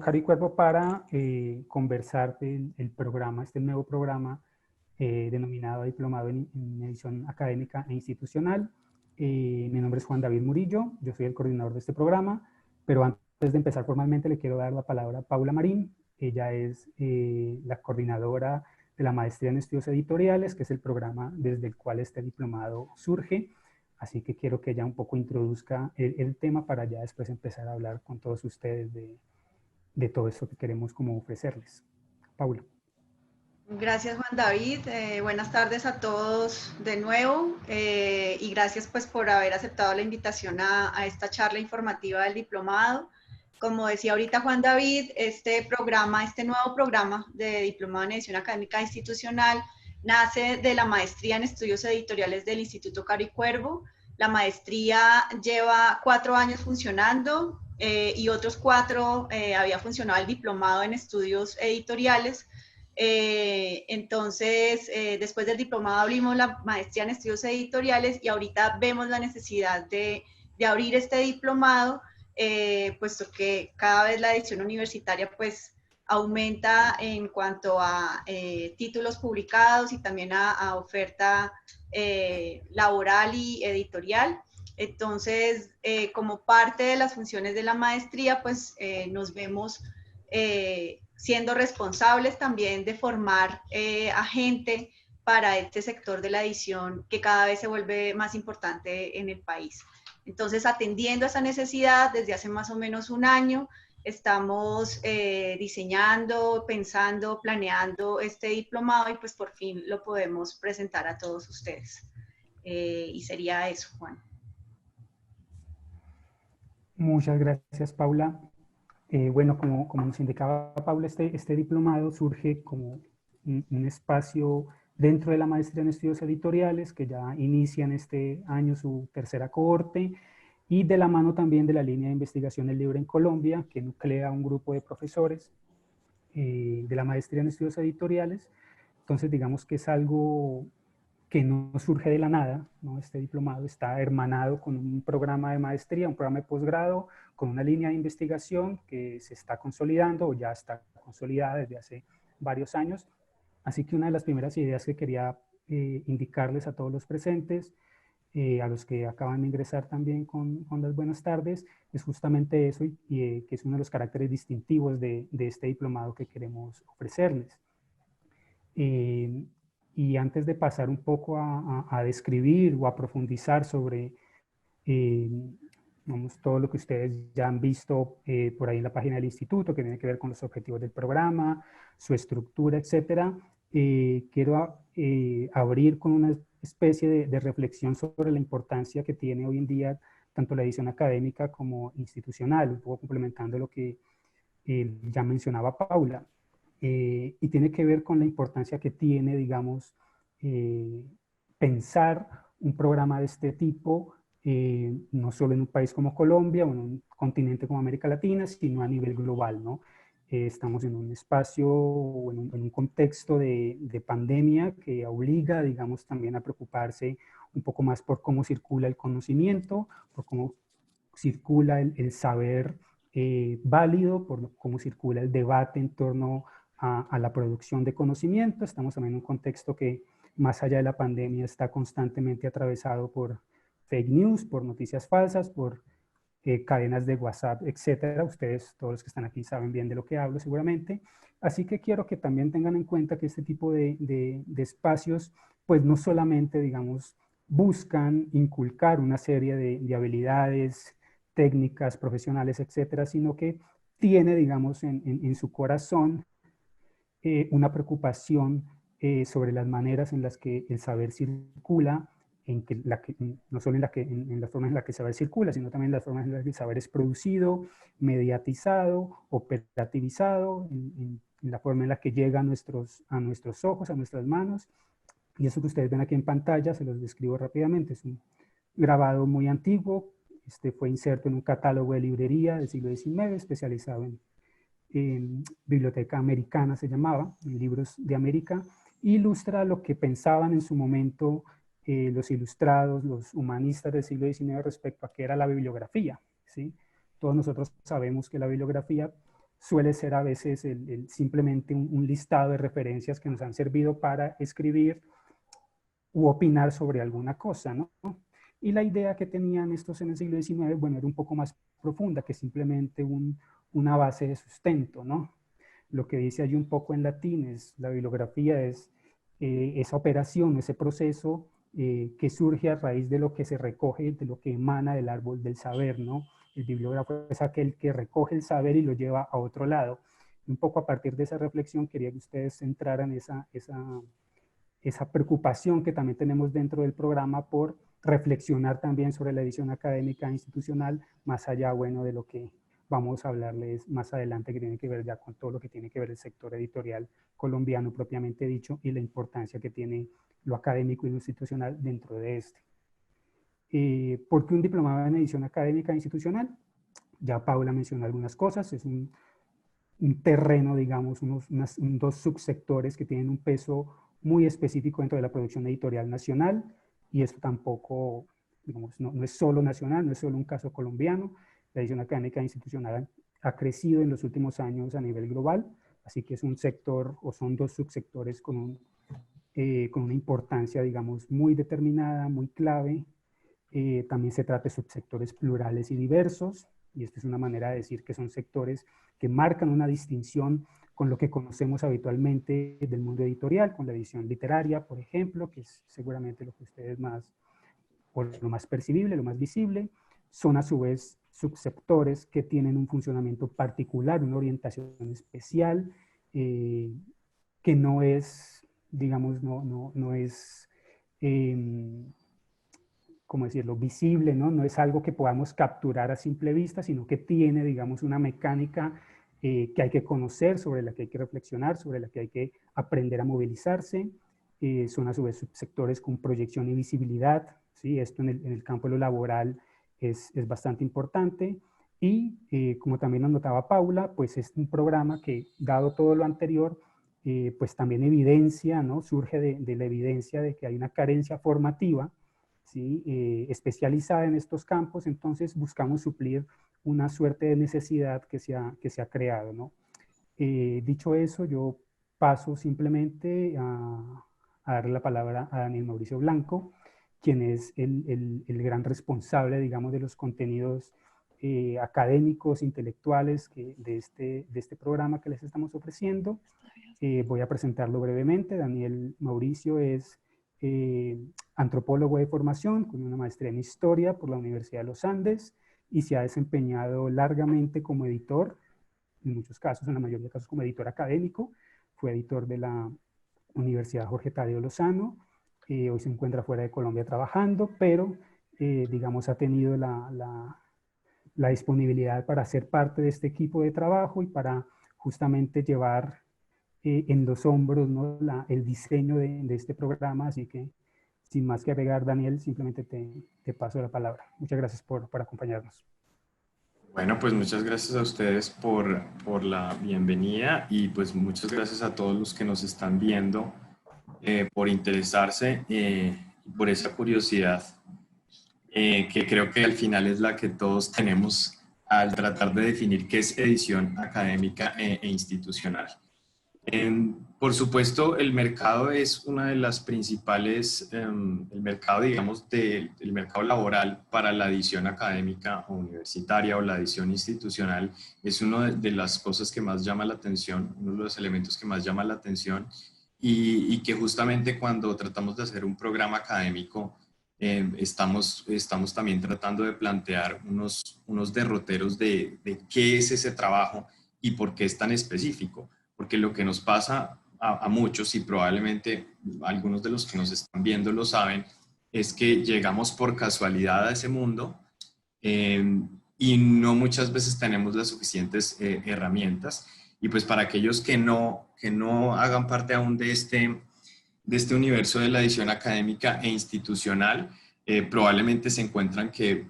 Caro y Cuervo para conversar del programa, este nuevo programa denominado Diplomado en Edición Académica e Institucional. Mi nombre es Juan David Murillo, yo soy el coordinador de este programa, pero antes de empezar formalmente le quiero dar la palabra a Paula Marín. Ella es la coordinadora de la Maestría en Estudios Editoriales, que es el programa desde el cual este diplomado surge. Así que quiero que ella un poco introduzca el tema para ya después empezar a hablar con todos ustedes de todo esto que queremos como ofrecerles. Paula. Gracias, Juan David. Buenas tardes a todos de nuevo y gracias pues por haber aceptado la invitación a esta charla informativa del diplomado. Como decía ahorita Juan David, este nuevo programa de Diplomado en Edición Académica Institucional nace de la maestría en Estudios Editoriales del Instituto Caro y Cuervo. La maestría lleva 4 años funcionando y otros 4 había funcionado el diplomado en Estudios Editoriales. Entonces, después del diplomado abrimos la maestría en estudios editoriales y ahorita vemos la necesidad de abrir este diplomado, puesto que cada vez la edición universitaria pues aumenta en cuanto a títulos publicados y también a oferta laboral y editorial. Entonces, como parte de las funciones de la maestría, pues nos vemos siendo responsables también de formar a gente para este sector de la edición que cada vez se vuelve más importante en el país. Entonces, atendiendo a esa necesidad, desde hace más o menos un año, estamos diseñando, pensando, planeando este diplomado y pues por fin lo podemos presentar a todos ustedes. Y sería eso, Juan. Muchas gracias, Paula. Bueno, como nos indicaba Paula, este diplomado surge como un espacio dentro de la maestría en estudios editoriales que ya inicia en este año su tercera cohorte y de la mano también de la línea de investigación El Libro en Colombia, que nuclea un grupo de profesores de la maestría en estudios editoriales. Entonces, digamos que es algo que no surge de la nada, ¿no? Este diplomado está hermanado con un programa de maestría, un programa de posgrado, con una línea de investigación que se está consolidando o ya está consolidada desde hace varios años. Así que una de las primeras ideas que quería indicarles a todos los presentes, a los que acaban de ingresar también con las buenas tardes, es justamente eso y que es uno de los caracteres distintivos de este diplomado que queremos ofrecerles. Y antes de pasar un poco a describir o a profundizar sobre vamos, todo lo que ustedes ya han visto por ahí en la página del instituto, que tiene que ver con los objetivos del programa, su estructura, etcétera, quiero abrir con una especie de reflexión sobre la importancia que tiene hoy en día tanto la edición académica como institucional, un poco complementando lo que ya mencionaba Paula. Y tiene que ver con la importancia que tiene, digamos, pensar un programa de este tipo, no solo en un país como Colombia o en un continente como América Latina, sino a nivel global, ¿no? Estamos en un espacio o en un contexto de pandemia que obliga, digamos, también a preocuparse un poco más por cómo circula el conocimiento, por cómo circula el saber válido, por cómo circula el debate en torno a la producción de conocimiento. Estamos también en un contexto que, más allá de la pandemia, está constantemente atravesado por fake news, por noticias falsas, por cadenas de WhatsApp, etcétera. Ustedes, todos los que están aquí, saben bien de lo que hablo seguramente. Así que quiero que también tengan en cuenta que este tipo de espacios, pues no solamente, digamos, buscan inculcar una serie de habilidades técnicas, profesionales, etcétera, sino que tiene, digamos, en su corazón una preocupación sobre las maneras en las que el saber circula, no solo en las formas en las que el saber circula, sino también en las formas en las que el saber es producido, mediatizado, operativizado, en la forma en la que llega a nuestros ojos, a nuestras manos. Y eso que ustedes ven aquí en pantalla, se los describo rápidamente. Es un grabado muy antiguo. Fue inserto en un catálogo de librería del siglo XIX, especializado en Biblioteca Americana, se llamaba, en libros de América. Ilustra lo que pensaban en su momento los ilustrados, los humanistas del siglo XIX respecto a qué era la bibliografía, ¿sí? Todos nosotros sabemos que la bibliografía suele ser a veces simplemente un listado de referencias que nos han servido para escribir u opinar sobre alguna cosa, ¿no? Y la idea que tenían estos en el siglo XIX, bueno, era un poco más profunda que simplemente una base de sustento, ¿no? Lo que dice allí un poco en latín es, la bibliografía es esa operación, ese proceso que surge a raíz de lo que se recoge, de lo que emana del árbol del saber, ¿no? El bibliógrafo es aquel que recoge el saber y lo lleva a otro lado. Un poco a partir de esa reflexión quería que ustedes entraran esa preocupación que también tenemos dentro del programa por reflexionar también sobre la edición académica e institucional, más allá, bueno, de lo que vamos a hablarles más adelante, que tiene que ver ya con todo lo que tiene que ver el sector editorial colombiano propiamente dicho y la importancia que tiene lo académico y lo institucional dentro de este. ¿Por qué un diplomado en edición académica e institucional? Ya Paula mencionó algunas cosas, es un terreno, digamos, dos subsectores que tienen un peso muy específico dentro de la producción editorial nacional, y esto tampoco, digamos, no es solo nacional, no es solo un caso colombiano. La edición académica e institucional ha crecido en los últimos años a nivel global, así que es un sector, o son dos subsectores con una importancia, digamos, muy determinada, muy clave. También se trata de subsectores plurales y diversos, y esta es una manera de decir que son sectores que marcan una distinción con lo que conocemos habitualmente del mundo editorial, con la edición literaria, por ejemplo, que es seguramente lo que ustedes más, o lo más percibible, lo más visible. Son a su vez subsectores que tienen un funcionamiento particular, una orientación especial, que no es, digamos, no es, ¿cómo decirlo?, visible, ¿no? No es algo que podamos capturar a simple vista, sino que tiene, digamos, una mecánica que hay que conocer, sobre la que hay que reflexionar, sobre la que hay que aprender a movilizarse. Son a su vez subsectores con proyección y visibilidad, ¿sí? Esto en el campo de lo laboral es bastante importante. Y como también nos notaba Paula, pues es un programa que, dado todo lo anterior, pues también evidencia, ¿no? Surge de la evidencia de que hay una carencia formativa, ¿sí? Especializada en estos campos. Entonces buscamos suplir una suerte de necesidad que se ha creado, ¿no? Dicho eso, yo paso simplemente a darle la palabra a Daniel Mauricio Blanco, quien es el gran responsable, digamos, de los contenidos académicos, intelectuales de este programa que les estamos ofreciendo. Voy a presentarlo brevemente. Daniel Mauricio es antropólogo de formación, con una maestría en historia por la Universidad de los Andes, y se ha desempeñado largamente como editor, en muchos casos, en la mayoría de casos como editor académico. Fue editor de la Universidad Jorge Tadeo Lozano. Hoy se encuentra fuera de Colombia trabajando, pero digamos ha tenido la disponibilidad para ser parte de este equipo de trabajo y para justamente llevar en los hombros, ¿no?, el diseño de este programa. Así que, sin más que agregar, Daniel, simplemente te paso la palabra. Muchas gracias por acompañarnos. Bueno, pues muchas gracias a ustedes por la bienvenida, y pues muchas gracias a todos los que nos están viendo por interesarse, por esa curiosidad que creo que al final es la que todos tenemos al tratar de definir qué es edición académica e institucional. Por supuesto, el mercado es una de las principales, el mercado, digamos, el mercado laboral para la edición académica o universitaria o la edición institucional es una de las cosas que más llama la atención, uno de los elementos que más llama la atención, y que justamente cuando tratamos de hacer un programa académico estamos también tratando de plantear unos derroteros de qué es ese trabajo y por qué es tan específico. Porque lo que nos pasa a muchos, y probablemente algunos de los que nos están viendo lo saben, es que llegamos por casualidad a ese mundo y no muchas veces tenemos las suficientes herramientas. Y pues para aquellos que no hagan parte aún de este universo de la edición académica e institucional, probablemente se encuentran que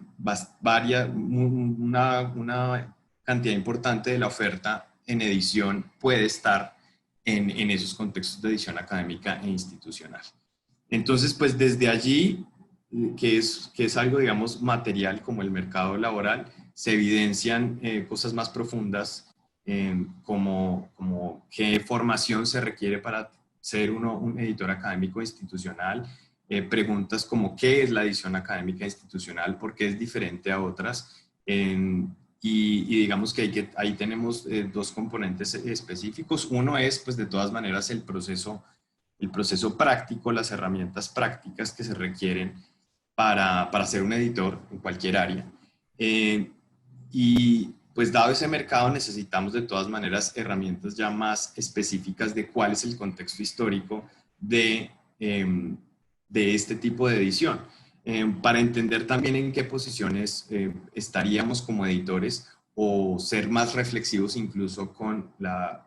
una cantidad importante de la oferta en edición puede estar en esos contextos de edición académica e institucional. Entonces, pues desde allí, que es algo, digamos, material como el mercado laboral, se evidencian cosas más profundas como qué formación se requiere para ser uno un editor académico institucional, preguntas como qué es la edición académica institucional, por qué es diferente a otras, y digamos que ahí tenemos dos componentes específicos. Uno es, pues de todas maneras, el proceso práctico, las herramientas prácticas que se requieren para ser un editor en cualquier área. Y pues dado ese mercado necesitamos de todas maneras herramientas ya más específicas de cuál es el contexto histórico de este tipo de edición. Para entender también en qué posiciones estaríamos como editores o ser más reflexivos incluso con la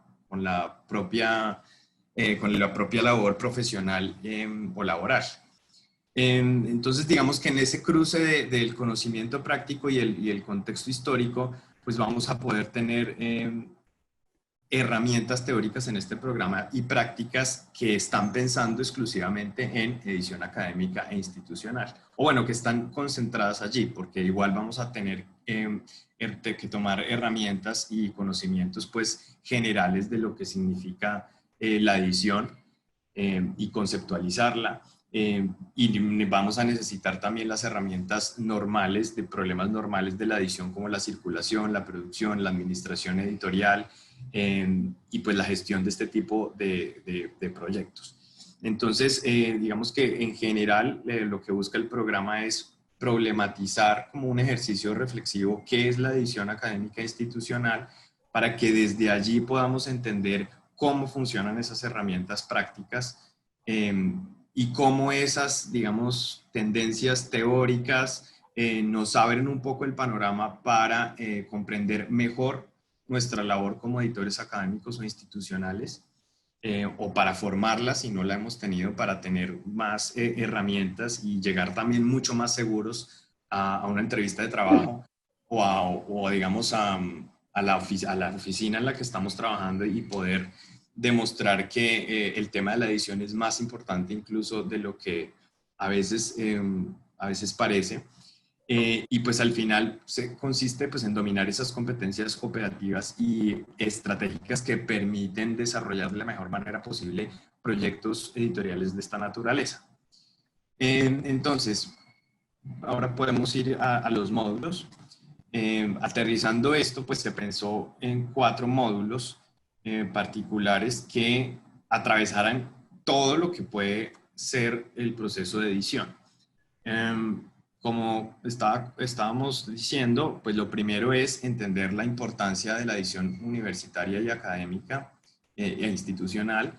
propia labor profesional o laboral. Entonces, digamos que en ese cruce del conocimiento práctico y el contexto histórico, pues vamos a poder tener herramientas teóricas en este programa y prácticas que están pensando exclusivamente en edición académica e institucional. O bueno, que están concentradas allí, porque igual vamos a tener que tomar herramientas y conocimientos pues generales de lo que significa la edición y conceptualizarla. Y vamos a necesitar también las herramientas normales, de problemas normales de la edición, como la circulación, la producción, la administración editorial y pues la gestión de este tipo de proyectos. Entonces, digamos que en general lo que busca el programa es problematizar como un ejercicio reflexivo qué es la edición académica institucional, para que desde allí podamos entender cómo funcionan esas herramientas prácticas y cómo esas, digamos, tendencias teóricas nos abren un poco el panorama para comprender mejor nuestra labor como editores académicos o institucionales, o para formarla si no la hemos tenido, para tener más herramientas y llegar también mucho más seguros a una entrevista de trabajo o digamos a la oficina en la que estamos trabajando y poder demostrar que el tema de la edición es más importante incluso de lo que a veces parece. Y pues al final consiste pues en dominar esas competencias operativas y estratégicas que permiten desarrollar de la mejor manera posible proyectos editoriales de esta naturaleza. Entonces, ahora podemos ir a los módulos. Aterrizando esto, pues se pensó en 4 módulos particulares que atravesaran todo lo que puede ser el proceso de edición. Como estábamos diciendo, pues lo primero es entender la importancia de la edición universitaria y académica e institucional,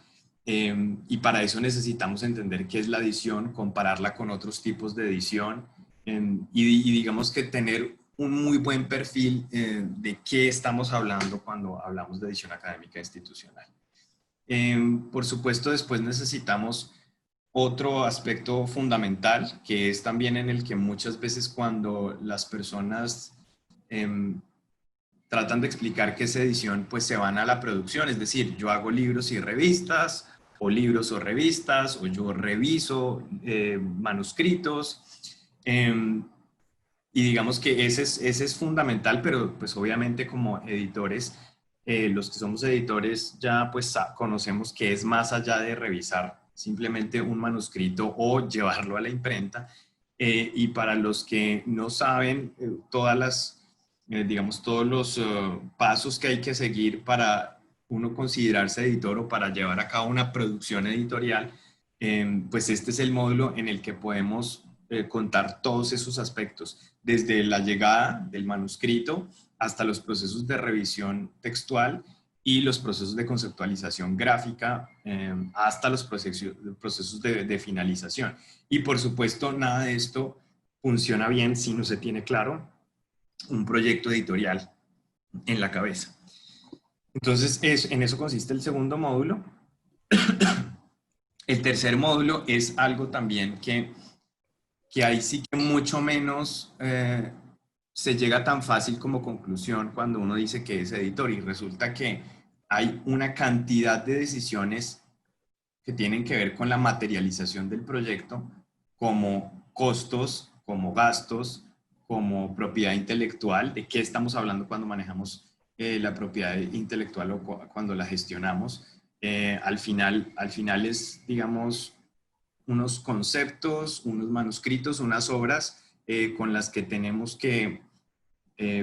y para eso necesitamos entender qué es la edición, compararla con otros tipos de edición, y digamos que tener un muy buen perfil de qué estamos hablando cuando hablamos de edición académica e institucional. Por supuesto, después necesitamos otro aspecto fundamental, que es también en el que muchas veces cuando las personas tratan de explicar qué es edición, pues se van a la producción, es decir, yo hago libros y revistas, o libros o revistas, o yo reviso manuscritos, y digamos que ese es fundamental, pero pues obviamente como editores, los que somos editores ya pues conocemos que es más allá de revisar simplemente un manuscrito o llevarlo a la imprenta. Y para los que no saben digamos, todos los pasos que hay que seguir para uno considerarse editor o para llevar a cabo una producción editorial, pues este es el módulo en el que podemos contar todos esos aspectos, desde la llegada del manuscrito hasta los procesos de revisión textual y los procesos de conceptualización gráfica, hasta los procesos de finalización. Y por supuesto, nada de esto funciona bien si no se tiene claro un proyecto editorial en la cabeza. Entonces, en eso consiste el segundo módulo. El tercer módulo es algo también que ahí sí que mucho menos se llega tan fácil como conclusión cuando uno dice que es editor, y resulta que hay una cantidad de decisiones que tienen que ver con la materialización del proyecto, como costos, como gastos, como propiedad intelectual, de qué estamos hablando cuando manejamos la propiedad intelectual o cuando la gestionamos. Al final es, digamos, unos conceptos, unos manuscritos, unas obras con las que tenemos que,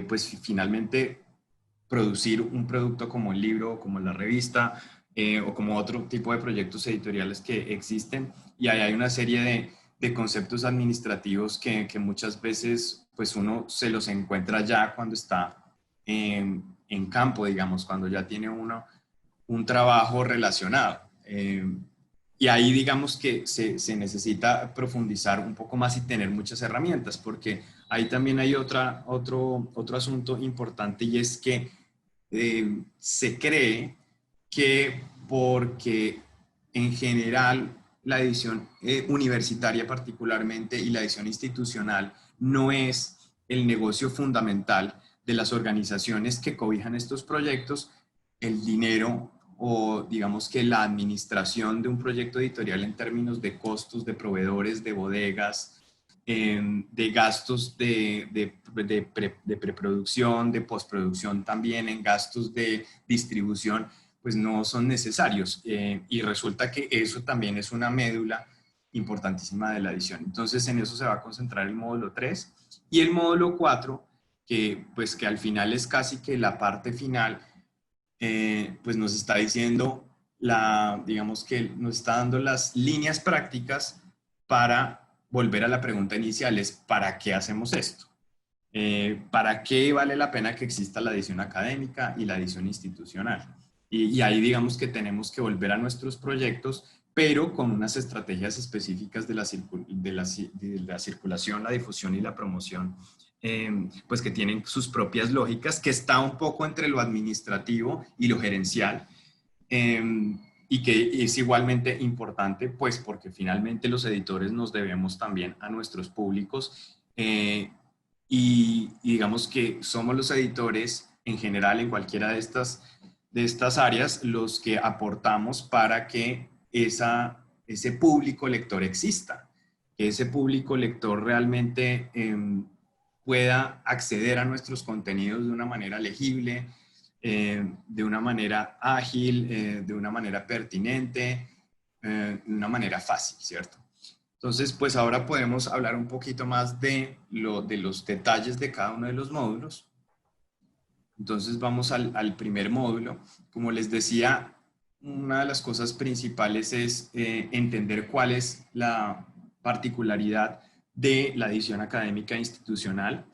pues finalmente, producir un producto como el libro, como la revista, o como otro tipo de proyectos editoriales que existen. Y ahí hay una serie de conceptos administrativos que muchas veces pues uno se los encuentra ya cuando está en campo, digamos, cuando ya tiene uno un trabajo relacionado. Y ahí digamos que se necesita profundizar un poco más y tener muchas herramientas, porque ahí también hay otro asunto importante, y es que se cree que porque en general la edición universitaria particularmente y la edición institucional no es el negocio fundamental de las organizaciones que cobijan estos proyectos, el dinero o digamos que la administración de un proyecto editorial en términos de costos, de proveedores, de bodegas, de gastos de preproducción, de postproducción también, en gastos de distribución, pues no son necesarios. Y resulta que eso también es una médula importantísima de la edición. Entonces en eso se va a concentrar el módulo 3 y el módulo 4, que pues que al final es casi que la parte final, pues nos está diciendo, digamos que nos está dando las líneas prácticas para volver a la pregunta inicial, es ¿para qué hacemos esto? ¿Para qué vale la pena que exista la edición académica y la edición institucional? Y ahí digamos que tenemos que volver a nuestros proyectos, pero con unas estrategias específicas de la circulación, la difusión y la promoción, pues que tienen sus propias lógicas, que está un poco entre lo administrativo y lo gerencial, y que es igualmente importante, pues porque finalmente los editores nos debemos también a nuestros públicos, y digamos que somos los editores en general en cualquiera de estas áreas los que aportamos para que ese público lector exista, que ese público lector realmente pueda acceder a nuestros contenidos de una manera legible, de una manera ágil, de una manera pertinente, de una manera fácil, ¿cierto? Entonces, pues ahora podemos hablar un poquito más de los detalles de cada uno de los módulos. Entonces vamos al primer módulo. Como les decía, una de las cosas principales es entender cuál es la particularidad de la edición académica institucional.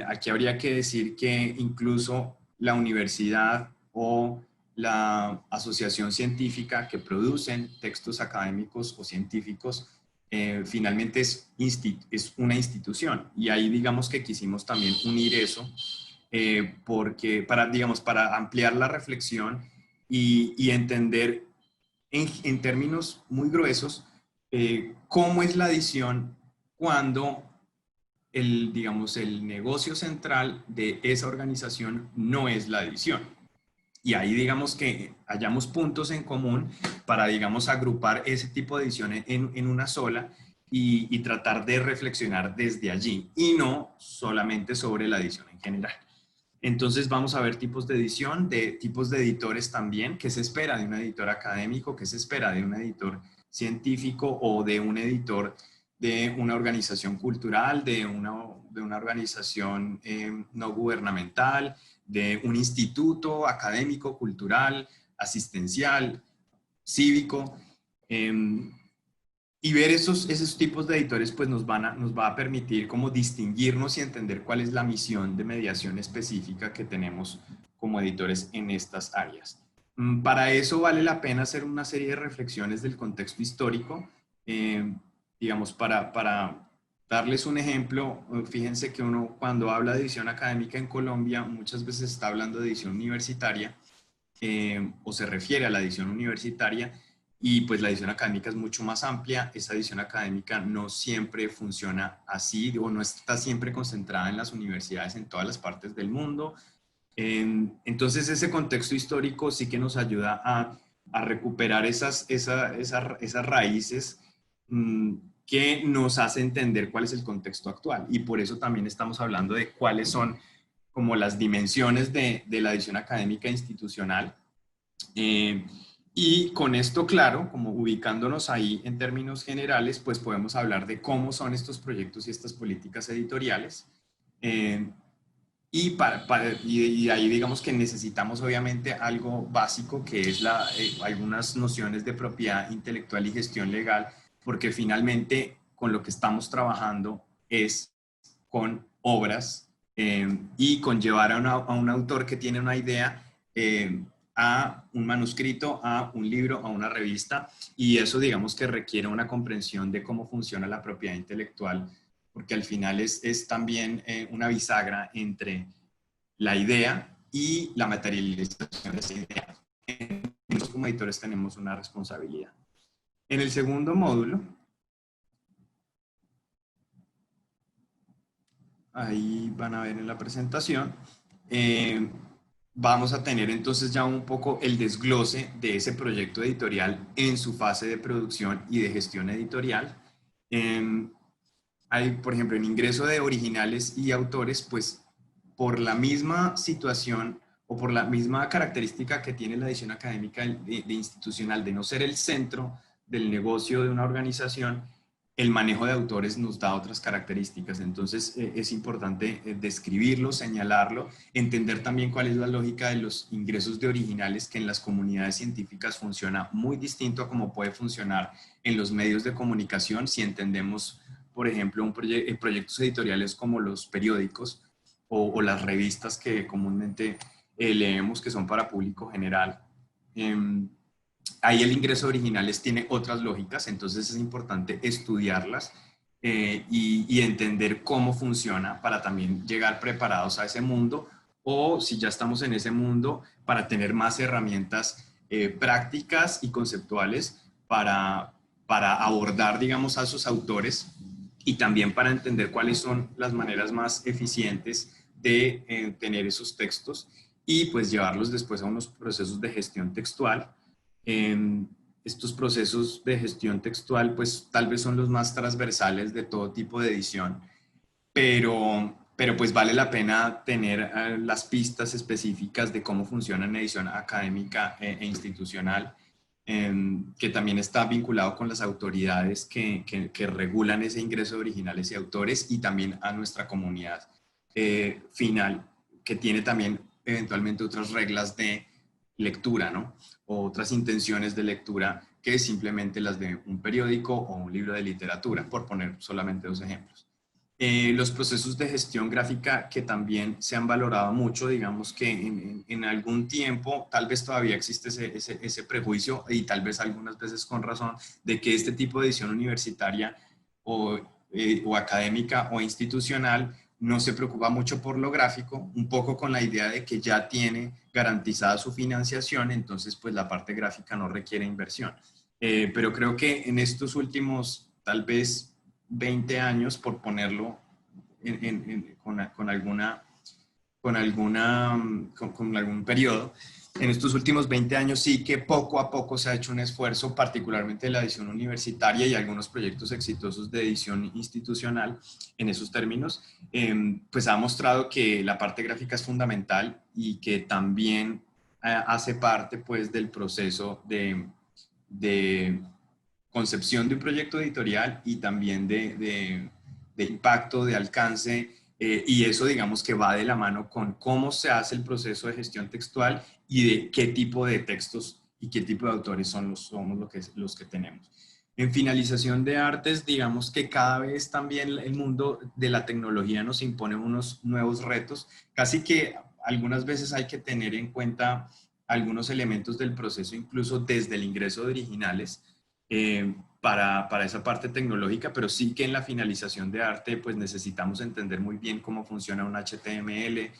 Aquí habría que decir que incluso la universidad o la asociación científica que producen textos académicos o científicos finalmente es una institución, y ahí digamos que quisimos también unir eso porque para ampliar la reflexión y entender en términos muy gruesos cómo es la edición cuando digamos, el negocio central de esa organización no es la edición. Y ahí digamos que hallamos puntos en común para, digamos, agrupar ese tipo de ediciones en una sola y tratar de reflexionar desde allí y no solamente sobre la edición en general. Entonces vamos a ver tipos de edición, de tipos de editores también, qué se espera de un editor académico, qué se espera de un editor científico o de un editor de una organización cultural, de una organización no gubernamental, de un instituto académico, cultural, asistencial, cívico. Y ver esos tipos de editores pues nos va a permitir como distinguirnos y entender cuál es la misión de mediación específica que tenemos como editores en estas áreas. Para eso vale la pena hacer una serie de reflexiones del contexto histórico. Digamos, para darles un ejemplo, fíjense que uno cuando habla de edición académica en Colombia muchas veces está hablando de edición universitaria o se refiere a la edición universitaria, y pues la edición académica es mucho más amplia. Esa edición académica no siempre funciona así o no está siempre concentrada en las universidades en todas las partes del mundo. Entonces ese contexto histórico sí que nos ayuda a recuperar esas raíces que nos hace entender cuál es el contexto actual, y por eso también estamos hablando de cuáles son como las dimensiones de la edición académica institucional. Y con esto claro, como ubicándonos ahí en términos generales, pues podemos hablar de cómo son estos proyectos y estas políticas editoriales. Y ahí digamos que necesitamos obviamente algo básico que es algunas nociones de propiedad intelectual y gestión legal, porque finalmente con lo que estamos trabajando es con obras y con llevar a un autor que tiene una idea a un manuscrito, a un libro, a una revista, y eso digamos que requiere una comprensión de cómo funciona la propiedad intelectual, porque al final es también una bisagra entre la idea y la materialización de esa idea. Nosotros como editores tenemos una responsabilidad. En el segundo módulo, ahí van a ver en la presentación, vamos a tener entonces ya un poco el desglose de ese proyecto editorial en su fase de producción y de gestión editorial. Hay, por ejemplo, en ingreso de originales y autores, pues por la misma situación o por la misma característica que tiene la edición académica de institucional de no ser el centro del negocio de una organización, el manejo de autores nos da otras características. Entonces es importante describirlo, señalarlo, entender también cuál es la lógica de los ingresos de originales, que en las comunidades científicas funciona muy distinto a cómo puede funcionar en los medios de comunicación si entendemos, por ejemplo, proyectos editoriales como los periódicos o las revistas que comúnmente leemos, que son para público general. Ahí el ingreso de originales tiene otras lógicas, entonces es importante estudiarlas y entender cómo funciona para también llegar preparados a ese mundo, o si ya estamos en ese mundo, para tener más herramientas prácticas y conceptuales para abordar, digamos, a sus autores, y también para entender cuáles son las maneras más eficientes de tener esos textos y pues llevarlos después a unos procesos de gestión textual. Estos procesos de gestión textual pues tal vez son los más transversales de todo tipo de edición, pero pues vale la pena tener las pistas específicas de cómo funciona en edición académica e institucional, que también está vinculado con las autoridades que regulan ese ingreso de originales y autores, y también a nuestra comunidad final, que tiene también eventualmente otras reglas de lectura, ¿no? O otras intenciones de lectura que simplemente las de un periódico o un libro de literatura, por poner solamente dos ejemplos. Los procesos de gestión gráfica que también se han valorado mucho, digamos que en algún tiempo tal vez todavía existe ese prejuicio, y tal vez algunas veces con razón, de que este tipo de edición universitaria o académica o institucional no se preocupa mucho por lo gráfico, un poco con la idea de que ya tiene garantizada su financiación, entonces pues la parte gráfica no requiere inversión. Pero creo que en estos últimos tal vez 20 años, por ponerlo con algún periodo, en estos últimos 20 años sí que poco a poco se ha hecho un esfuerzo, particularmente en la edición universitaria y algunos proyectos exitosos de edición institucional en esos términos, pues ha mostrado que la parte gráfica es fundamental y que también hace parte pues del proceso de concepción de un proyecto editorial y también de impacto, de alcance, y eso digamos que va de la mano con cómo se hace el proceso de gestión textual y de qué tipo de textos y qué tipo de autores somos los que tenemos. En finalización de artes, digamos que cada vez también el mundo de la tecnología nos impone unos nuevos retos, casi que algunas veces hay que tener en cuenta algunos elementos del proceso, incluso desde el ingreso de originales, para esa parte tecnológica, pero sí que en la finalización de arte pues necesitamos entender muy bien cómo funciona un HTML,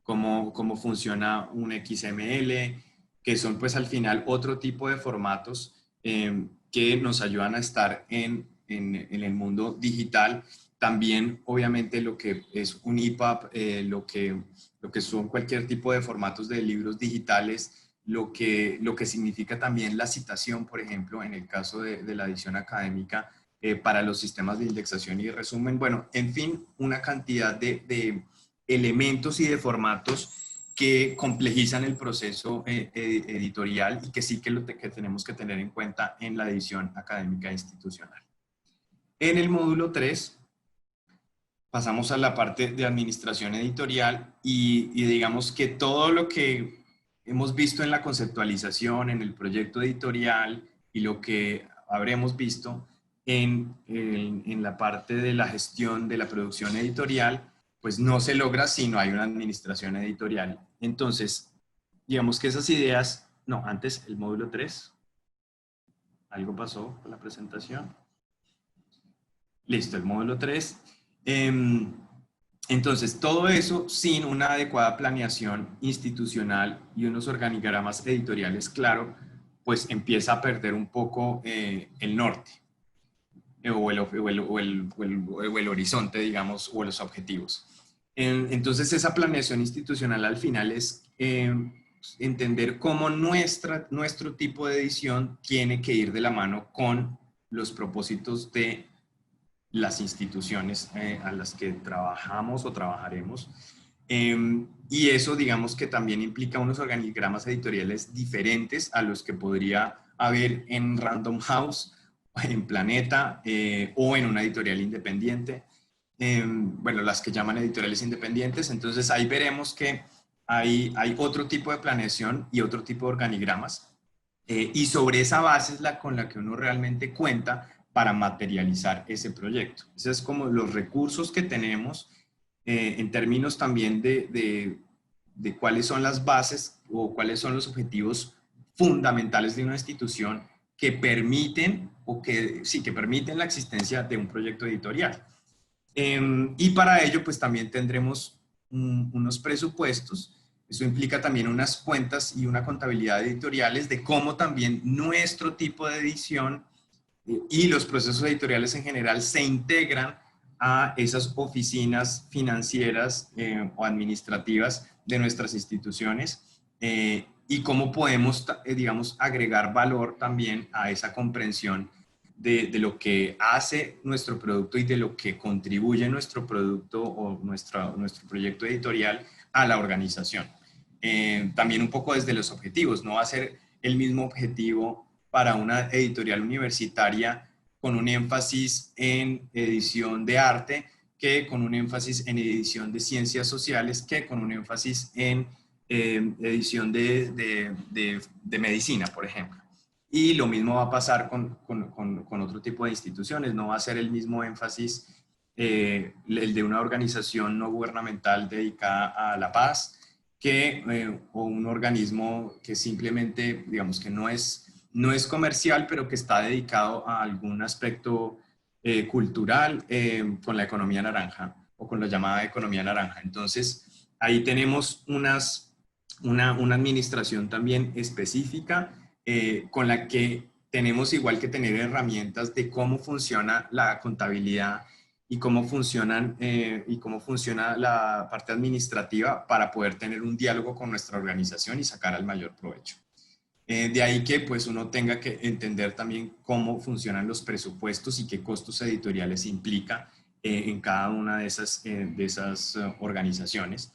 cómo funciona un XML, que son pues al final otro tipo de formatos que nos ayudan a estar en el mundo digital. También obviamente lo que es un EPUB, lo que son cualquier tipo de formatos de libros digitales, lo que significa también la citación, por ejemplo, en el caso de la edición académica, para los sistemas de indexación y resumen. Bueno, en fin, una cantidad de elementos y de formatos que complejizan el proceso editorial y que sí que tenemos que tener en cuenta en la edición académica e institucional. En el módulo 3 pasamos a la parte de administración editorial y digamos que todo lo que hemos visto en la conceptualización, en el proyecto editorial y lo que habremos visto en la parte de la gestión de la producción editorial, pues no se logra si no hay una administración editorial. Entonces, digamos que esas ideas, no, antes el módulo 3, algo pasó con la presentación. Listo, el módulo 3. Entonces, todo eso sin una adecuada planeación institucional y unos organigramas editoriales claro, pues empieza a perder un poco el norte o el horizonte, digamos, o los objetivos. Entonces, esa planeación institucional al final es entender cómo nuestro tipo de edición tiene que ir de la mano con los propósitos de las instituciones a las que trabajamos o trabajaremos. Y eso, digamos que también implica unos organigramas editoriales diferentes a los que podría haber en Random House, en Planeta o en una editorial independiente. Bueno, las que llaman editoriales independientes. Entonces ahí veremos que hay otro tipo de planeación y otro tipo de organigramas. Y sobre esa base es con la que uno realmente cuenta para materializar ese proyecto. Esos es como los recursos que tenemos en términos también de cuáles son las bases o cuáles son los objetivos fundamentales de una institución que permiten, que permiten la existencia de un proyecto editorial. Y para ello, pues también tendremos unos presupuestos. Eso implica también unas cuentas y una contabilidad editoriales de cómo también nuestro tipo de edición y los procesos editoriales en general se integran a esas oficinas financieras o administrativas de nuestras instituciones y cómo podemos, digamos, agregar valor también a esa comprensión de lo que hace nuestro producto y de lo que contribuye nuestro producto o nuestro proyecto editorial a la organización. También un poco desde los objetivos, no va a ser el mismo objetivo para una editorial universitaria con un énfasis en edición de arte que con un énfasis en edición de ciencias sociales que con un énfasis en edición de medicina, por ejemplo. Y lo mismo va a pasar con otro tipo de instituciones, no va a ser el mismo énfasis el de una organización no gubernamental dedicada a la paz o un organismo que simplemente, digamos que no es comercial, pero que está dedicado a algún aspecto cultural con la economía naranja o con la llamada economía naranja. Entonces, ahí tenemos una administración también específica con la que tenemos igual que tener herramientas de cómo funciona la contabilidad y cómo funciona la parte administrativa para poder tener un diálogo con nuestra organización y sacar el mayor provecho. De ahí que pues uno tenga que entender también cómo funcionan los presupuestos y qué costos editoriales implica en cada una de esas organizaciones.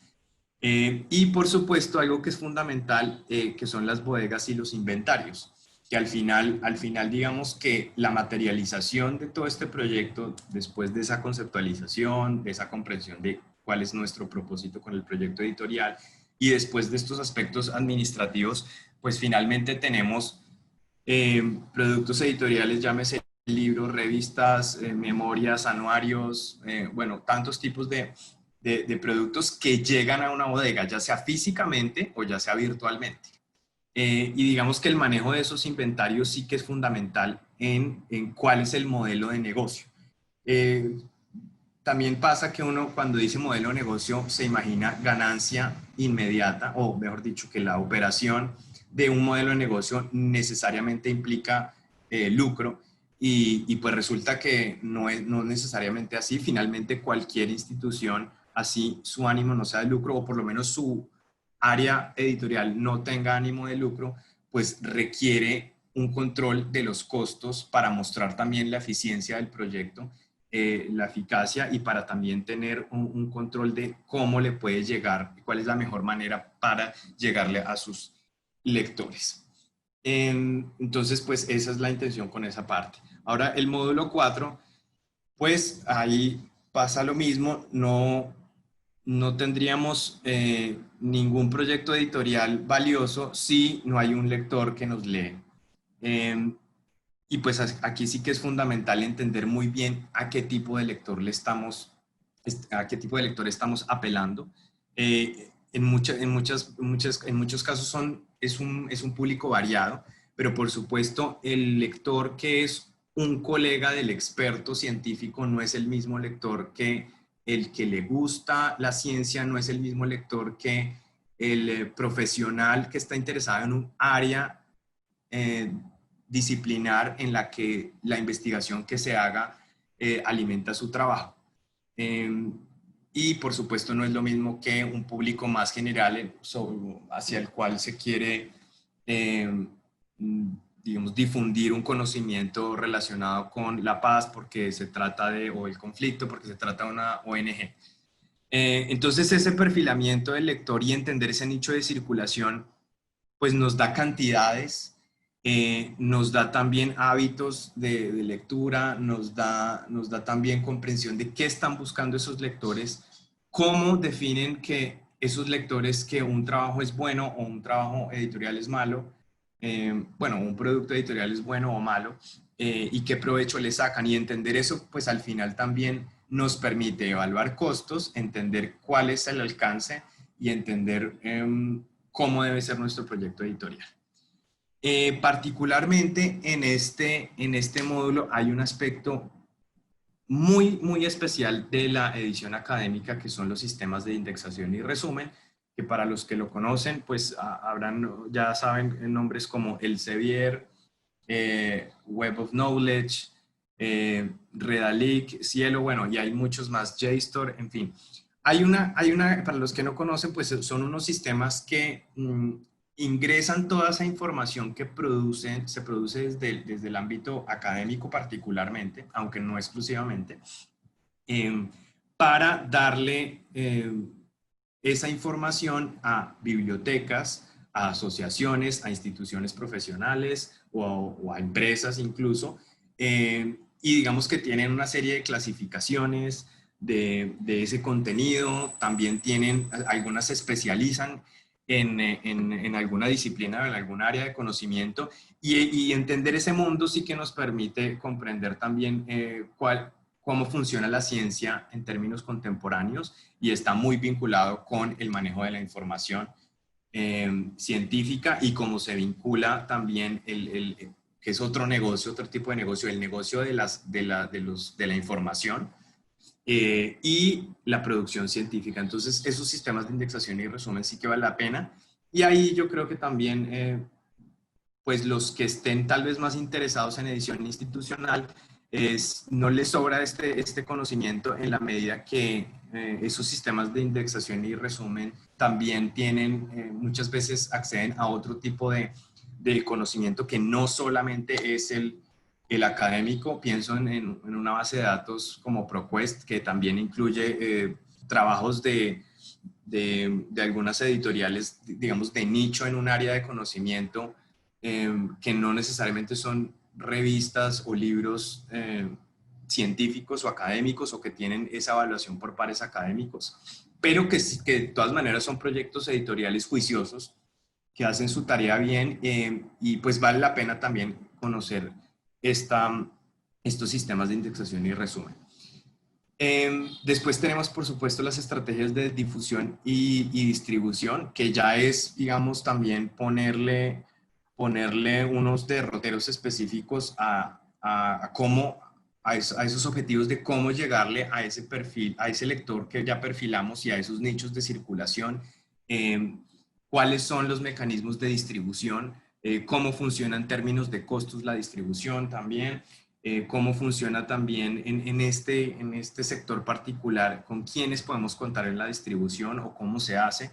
Y por supuesto algo que es fundamental que son las bodegas y los inventarios, que al final digamos que la materialización de todo este proyecto después de esa conceptualización, de esa comprensión de cuál es nuestro propósito con el proyecto editorial y después de estos aspectos administrativos, pues finalmente tenemos productos editoriales, llámese libros, revistas, memorias, anuarios, bueno, tantos tipos de productos que llegan a una bodega, ya sea físicamente o ya sea virtualmente. Y digamos que el manejo de esos inventarios sí que es fundamental en cuál es el modelo de negocio. También pasa que uno cuando dice modelo de negocio se imagina ganancia inmediata, o mejor dicho, que la operación de un modelo de negocio necesariamente implica lucro y pues resulta que no es necesariamente así. Finalmente cualquier institución, así su ánimo no sea de lucro o por lo menos su área editorial no tenga ánimo de lucro, pues requiere un control de los costos para mostrar también la eficiencia del proyecto la eficacia y para también tener un control de cómo le puede llegar, cuál es la mejor manera para llegarle a sus lectores. Entonces, pues esa es la intención con esa parte. Ahora, el módulo 4, pues ahí pasa lo mismo, no tendríamos ningún proyecto editorial valioso si no hay un lector que nos lee. Y pues aquí sí que es fundamental entender muy bien a qué tipo de lector estamos apelando. En muchos casos es un público variado, pero por supuesto el lector que es un colega del experto científico no es el mismo lector que el que le gusta la ciencia, no es el mismo lector que el profesional que está interesado en un área disciplinar en la que la investigación que se haga alimenta su trabajo. Y por supuesto no es lo mismo que un público más general hacia el cual se quiere, digamos, difundir un conocimiento relacionado con la paz porque se trata o el conflicto porque se trata de una ONG. Entonces ese perfilamiento del lector y entender ese nicho de circulación pues nos da cantidades, nos da también hábitos de lectura, nos da también comprensión de qué están buscando esos lectores, cómo definen que esos lectores que un trabajo es bueno o un trabajo editorial es malo, bueno, un producto editorial es bueno o malo, y qué provecho le sacan. Y entender eso, pues al final también nos permite evaluar costos, entender cuál es el alcance y entender cómo debe ser nuestro proyecto editorial. Particularmente en este módulo hay un aspecto muy especial de la edición académica, que son los sistemas de indexación y resumen, que para los que lo conocen, pues ya saben nombres como Elsevier, Web of Knowledge, Redalyc, Cielo, bueno, y hay muchos más, JSTOR, en fin. Para los que no conocen, pues son unos sistemas que ingresan toda esa información que se produce desde el ámbito académico particularmente, aunque no exclusivamente, para darle esa información a bibliotecas, a asociaciones, a instituciones profesionales o a empresas incluso, y digamos que tienen una serie de clasificaciones de ese contenido, también algunas se especializan en alguna disciplina o en algún área de conocimiento, y entender ese mundo sí que nos permite comprender también cómo funciona la ciencia en términos contemporáneos, y está muy vinculado con el manejo de la información científica y cómo se vincula también que es otro negocio, otro tipo de negocio, el negocio de la información y la producción científica. Entonces, esos sistemas de indexación y resumen sí que vale la pena. Y ahí yo creo que también, pues los que estén tal vez más interesados en edición institucional, no les sobra este conocimiento en la medida que esos sistemas de indexación y resumen también muchas veces acceden a otro tipo de conocimiento que no solamente es el académico. Pienso en una base de datos como ProQuest, que también incluye trabajos de algunas editoriales, digamos, de nicho en un área de conocimiento, que no necesariamente son revistas o libros científicos o académicos o que tienen esa evaluación por pares académicos, pero que de todas maneras son proyectos editoriales juiciosos que hacen su tarea bien, y pues vale la pena también conocer estos sistemas de indexación y resumen. Después tenemos, por supuesto, las estrategias de difusión y distribución, que ya es, digamos, también ponerle unos derroteros específicos a esos objetivos de cómo llegarle a ese perfil, a ese lector que ya perfilamos y a esos nichos de circulación, cuáles son los mecanismos de distribución, cómo funciona en términos de costos la distribución también, cómo funciona también en este sector particular, con quiénes podemos contar en la distribución o cómo se hace,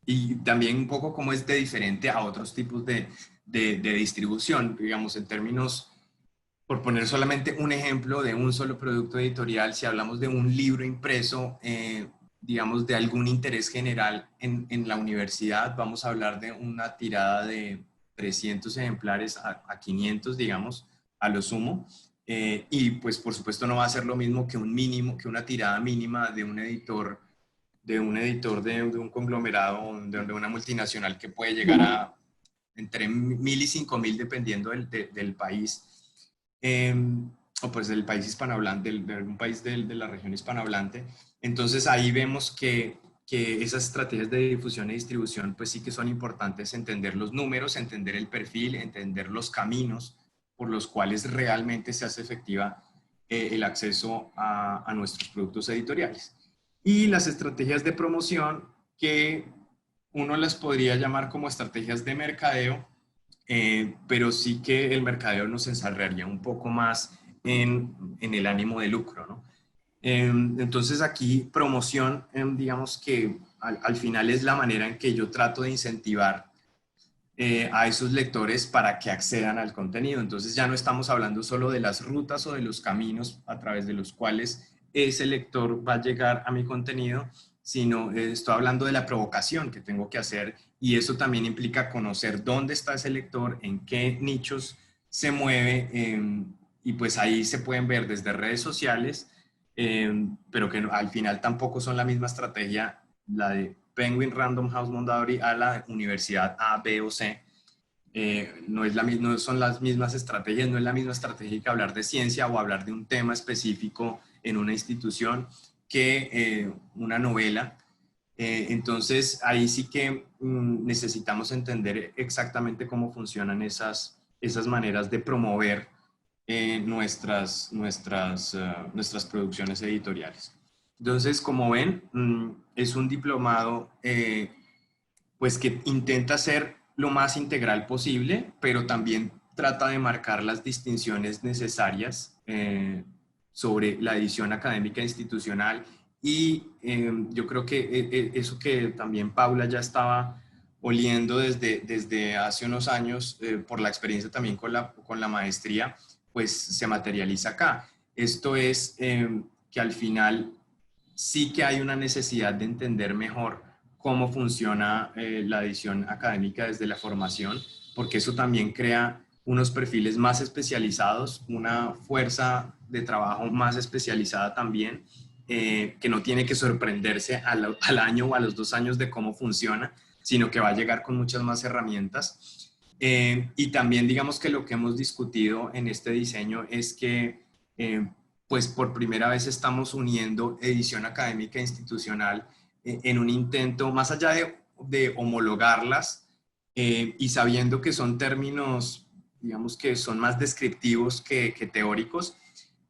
y también un poco cómo es de diferente a otros tipos de distribución, digamos, en términos, por poner solamente un ejemplo de un solo producto editorial, si hablamos de un libro impreso, digamos, de algún interés general en la universidad, vamos a hablar de una tirada de 300 ejemplares a 500, digamos, a lo sumo. Y pues por supuesto no va a ser lo mismo que un mínimo, que una tirada mínima de un conglomerado, de una multinacional que puede llegar a entre 1.000 y 5.000 dependiendo del país, eh, o pues del país hispanohablante, de algún país de la región hispanohablante. Entonces ahí vemos que esas estrategias de difusión y distribución pues sí que son importantes, entender los números, entender el perfil, entender los caminos por los cuales realmente se hace efectiva el acceso a nuestros productos editoriales. Y las estrategias de promoción que uno las podría llamar como estrategias de mercadeo, pero sí que el mercadeo nos encerraría un poco más en el ánimo de lucro, ¿no? Entonces aquí promoción, digamos que al final es la manera en que yo trato de incentivar a esos lectores para que accedan al contenido. Entonces ya no estamos hablando solo de las rutas o de los caminos a través de los cuales ese lector va a llegar a mi contenido, sino estoy hablando de la provocación que tengo que hacer, y eso también implica conocer dónde está ese lector, en qué nichos se mueve, y pues ahí se pueden ver desde redes sociales, pero que al final tampoco son la misma estrategia, la de Penguin Random House Mondadori a la universidad A, B o C. No, no son las mismas estrategias, no es la misma estrategia que hablar de ciencia o hablar de un tema específico en una institución que una novela. Entonces ahí sí que necesitamos entender exactamente cómo funcionan esas maneras de promover nuestras producciones editoriales. Entonces, como ven, es un diplomado pues que intenta ser lo más integral posible, pero también trata de marcar las distinciones necesarias sobre la edición académica institucional. Y yo creo que eso que también Paula ya estaba oliendo desde hace unos años, por la experiencia también con la maestría, pues se materializa acá. Esto es que al final sí que hay una necesidad de entender mejor cómo funciona la edición académica desde la formación, porque eso también crea unos perfiles más especializados, una fuerza de trabajo más especializada también, que no tiene que sorprenderse al año o a los 2 años de cómo funciona, sino que va a llegar con muchas más herramientas. Y también digamos que lo que hemos discutido en este diseño es que pues por primera vez estamos uniendo edición académica e institucional en un intento, más allá de homologarlas, y sabiendo que son términos, digamos que son más descriptivos que teóricos,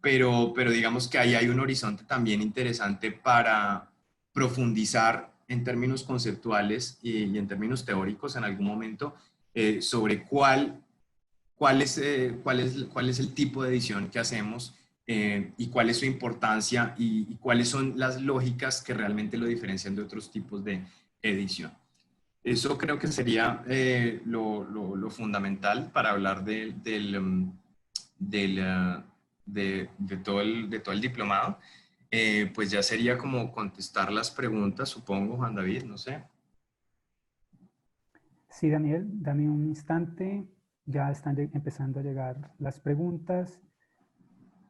pero digamos que ahí hay un horizonte también interesante para profundizar en términos conceptuales y en términos teóricos en algún momento, sobre cuál es el tipo de edición que hacemos, y cuál es su importancia y cuáles son las lógicas que realmente lo diferencian de otros tipos de edición. Eso creo que sería lo fundamental para hablar de todo el diplomado. Pues ya sería como contestar las preguntas, supongo, Juan David, no sé. Sí, Daniel, dame un instante. Ya están empezando a llegar las preguntas.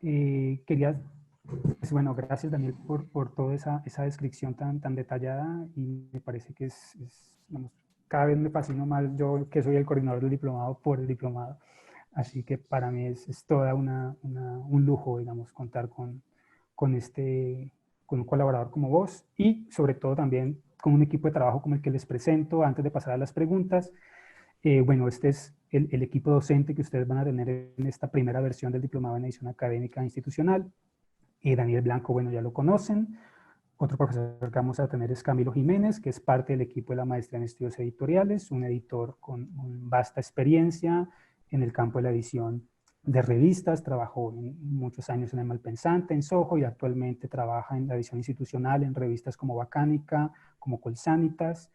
Quería, pues bueno, gracias Daniel por toda esa descripción tan detallada, y me parece que vamos, cada vez me fascino más yo, que soy el coordinador del diplomado, por el diplomado. Así que para mí es toda un lujo, digamos, contar con un colaborador como vos, y sobre todo también con un equipo de trabajo como el que les presento antes de pasar a las preguntas. Bueno, este es el equipo docente que ustedes van a tener en esta primera versión del Diplomado en Edición Académica Institucional. Daniel Blanco, bueno, ya lo conocen. Otro profesor que vamos a tener es Camilo Jiménez, que es parte del equipo de la maestría en estudios editoriales, un editor con vasta experiencia en el campo de la edición de revistas. Trabajó muchos años en El Malpensante, en Soho, y actualmente trabaja en la edición institucional en revistas como Bacánica, como Colsanitas.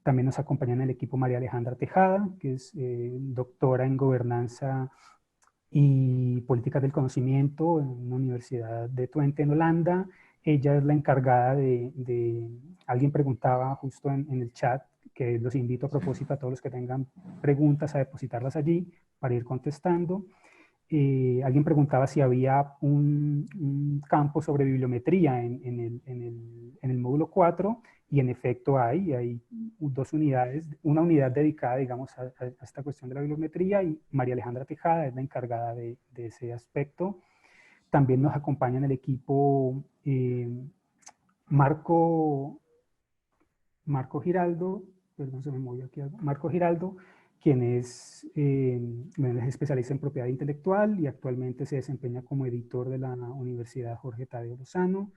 También nos acompaña en el equipo María Alejandra Tejada, que es doctora en gobernanza y políticas del conocimiento en una universidad de Twente en Holanda. Ella es la encargada alguien preguntaba justo en el chat, que los invito a propósito a todos los que tengan preguntas a depositarlas allí para ir contestando. Alguien preguntaba si había un campo sobre bibliometría en el módulo 4, y en efecto hay dos unidades, una unidad dedicada, digamos, a esta cuestión de la bibliometría, y María Alejandra Tejada es la encargada de ese aspecto. También nos acompaña en el equipo Marco Giraldo, perdón, se me movió aquí algo, Marco Giraldo, quien es especialista en propiedad intelectual y actualmente se desempeña como editor de la Universidad Jorge Tadeo Lozano.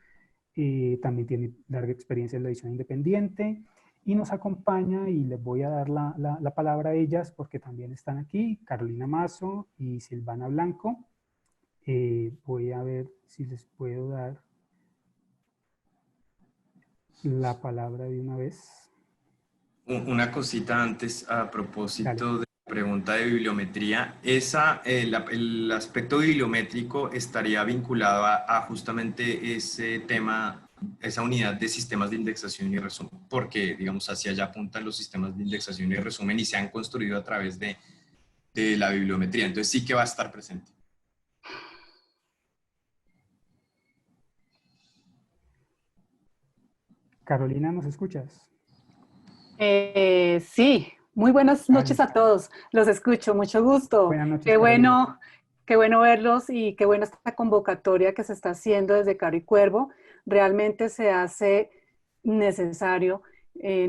También tiene larga experiencia en la edición independiente y nos acompaña, y les voy a dar la palabra a ellas porque también están aquí, Carolina Mazo y Silvana Blanco. Voy a ver si les puedo dar la palabra de una vez. Una cosita antes a propósito de la pregunta de bibliometría. El aspecto bibliométrico estaría vinculado a justamente ese tema, esa unidad de sistemas de indexación y resumen, porque, digamos, hacia allá apuntan los sistemas de indexación y resumen y se han construido a través de la bibliometría. Entonces sí que va a estar presente. Carolina, ¿nos escuchas? Sí, muy buenas noches a todos. Los escucho, mucho gusto. Buenas noches, Carolina. Qué bueno verlos y qué buena esta convocatoria que se está haciendo desde Caro y Cuervo. Realmente se hace necesario,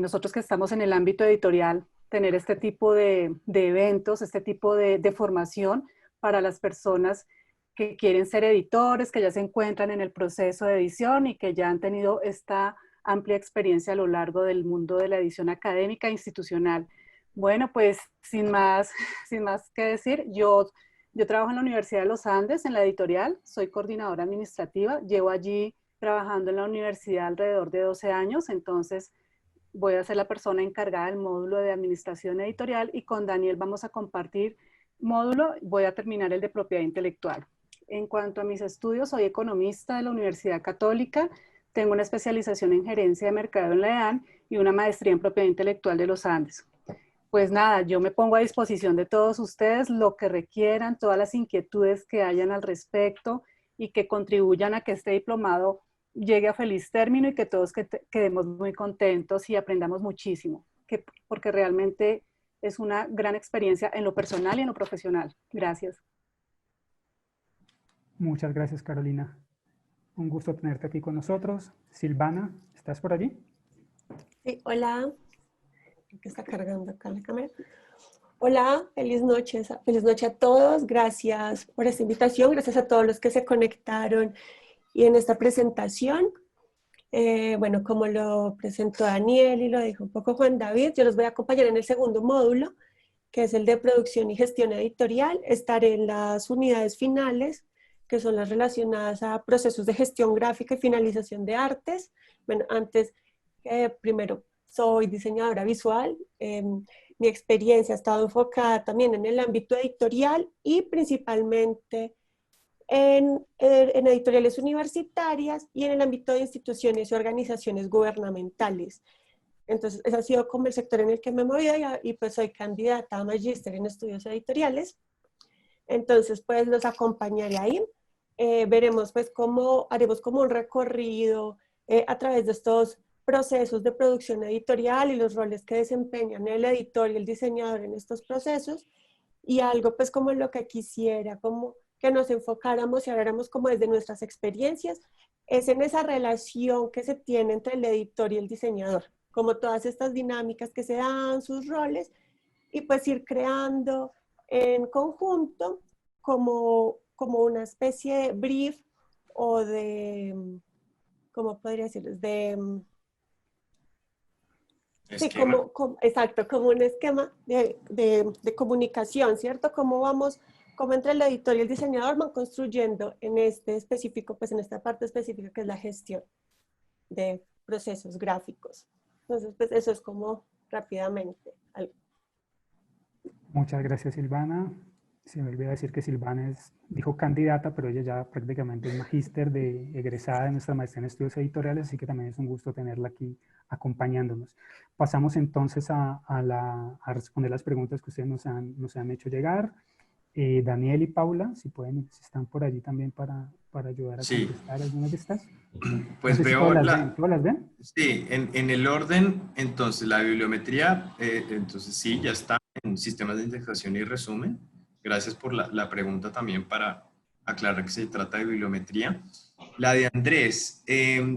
nosotros que estamos en el ámbito editorial, tener este tipo de eventos, este tipo de formación para las personas que quieren ser editores, que ya se encuentran en el proceso de edición y que ya han tenido esta amplia experiencia a lo largo del mundo de la edición académica e institucional. Bueno, pues sin más que decir, yo trabajo en la Universidad de los Andes, en la editorial, soy coordinadora administrativa, llevo allí trabajando en la universidad alrededor de 12 años, entonces voy a ser la persona encargada del módulo de administración editorial y con Daniel vamos a compartir módulo, voy a terminar el de propiedad intelectual. En cuanto a mis estudios, soy economista de la Universidad Católica, tengo una especialización en gerencia de mercado en la EAN y una maestría en propiedad intelectual de los Andes. Pues nada, yo me pongo a disposición de todos ustedes, lo que requieran, todas las inquietudes que hayan al respecto y que contribuyan a que este diplomado llegue a feliz término y que todos quedemos muy contentos y aprendamos muchísimo, porque realmente es una gran experiencia en lo personal y en lo profesional. Gracias. Muchas gracias, Carolina. Un gusto tenerte aquí con nosotros. Silvana, ¿estás por allí? Sí, hola. Que está cargando acá la cámara. Hola, feliz noche a todos. Gracias por esta invitación. Gracias a todos los que se conectaron y en esta presentación. Bueno, como lo presentó Daniel y lo dijo un poco Juan David, yo los voy a acompañar en el segundo módulo, que es el de producción y gestión editorial. Estaré en las unidades finales, que son las relacionadas a procesos de gestión gráfica y finalización de artes. Bueno, antes, primero, soy diseñadora visual. Mi experiencia ha estado enfocada también en el ámbito editorial y principalmente en editoriales universitarias y en el ámbito de instituciones y organizaciones gubernamentales. Entonces, ese ha sido como el sector en el que me he movido y pues soy candidata a magíster en estudios editoriales. Entonces, pues los acompañaré ahí. Veremos pues haremos como un recorrido a través de estos procesos de producción editorial y los roles que desempeñan el editor y el diseñador en estos procesos, y algo pues como lo que quisiera como que nos enfocáramos y habláramos como desde nuestras experiencias es en esa relación que se tiene entre el editor y el diseñador, como todas estas dinámicas que se dan, sus roles, y pues ir creando en conjunto como una especie de brief o de, ¿cómo podría decirlo? Sí, exacto, como un esquema de comunicación, ¿cierto? Cómo entre el editor y el diseñador van construyendo en este específico, pues en esta parte específica que es la gestión de procesos gráficos. Entonces, pues eso es como rápidamente algo. Muchas gracias, Silvana. Se me olvidó decir que Silvana dijo candidata, pero ella ya prácticamente es magíster de egresada de nuestra maestría en estudios editoriales, así que también es un gusto tenerla aquí acompañándonos. Pasamos entonces a responder las preguntas que ustedes nos han hecho llegar. Daniel y Paula, si pueden, si están por allí también para ayudar a Sí, contestar algunas de estas. No pues sé si veo todas las ven. ¿Todas las ven? sí, en el orden, entonces la bibliometría, entonces sí, ya está en sistemas de indexación y resumen. Gracias por la pregunta también para aclarar que se trata de bibliometría. La de Andrés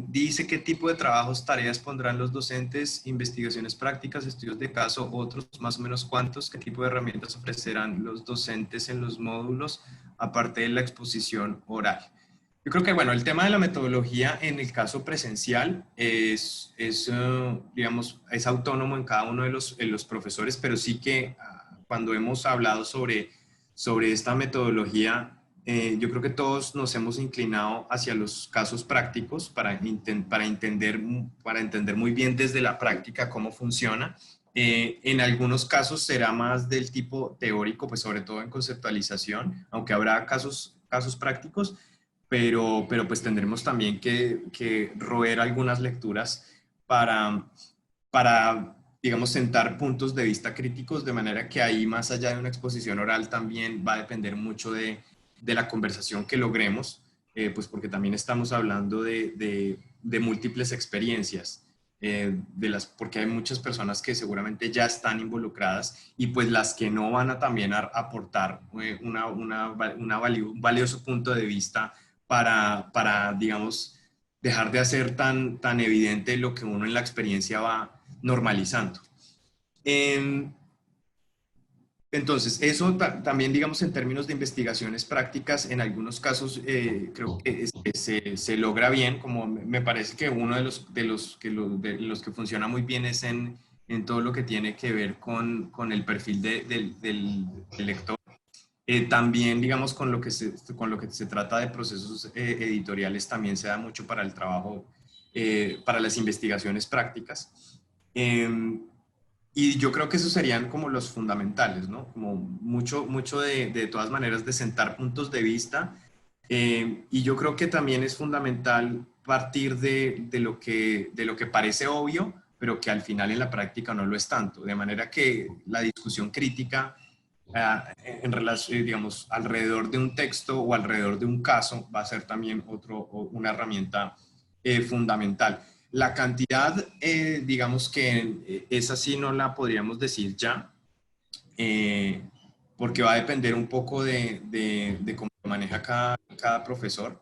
dice qué tipo de trabajos, tareas pondrán los docentes, investigaciones prácticas, estudios de caso, otros, más o menos cuántos, qué tipo de herramientas ofrecerán los docentes en los módulos, aparte de la exposición oral. Yo creo que, bueno, el tema de la metodología en el caso presencial digamos, es autónomo en cada uno de los profesores, pero sí que cuando hemos hablado sobre esta metodología, yo creo que todos nos hemos inclinado hacia los casos prácticos para entender muy bien desde la práctica cómo funciona. En algunos casos será más del tipo teórico, pues sobre todo en conceptualización, aunque habrá casos prácticos, pero pues tendremos también que roer algunas lecturas para, digamos, sentar puntos de vista críticos, de manera que ahí, más allá de una exposición oral, también va a depender mucho de la conversación que logremos, pues porque también estamos hablando de múltiples experiencias, porque hay muchas personas que seguramente ya están involucradas y pues las que no van a también aportar un valioso punto de vista digamos, dejar de hacer tan evidente lo que uno en la experiencia va normalizando. Entonces, eso también, digamos, en términos de investigaciones prácticas, en algunos casos creo que se logra bien, como me parece que uno de los que funciona muy bien es en todo lo que tiene que ver con el perfil del lector. También, digamos, con lo que se trata de procesos editoriales, también se da mucho para el trabajo, para las investigaciones prácticas. Y yo creo que esos serían como los fundamentales, ¿no? Como mucho de todas maneras de sentar puntos de vista. Y yo creo que también es fundamental partir de lo que parece obvio, pero que al final en la práctica no lo es tanto. De manera que la discusión crítica en relación, digamos, alrededor de un texto o alrededor de un caso va a ser también una herramienta fundamental. La cantidad, digamos que esa sí no la podríamos decir ya, eh, porque va a depender un poco de cómo maneja cada profesor.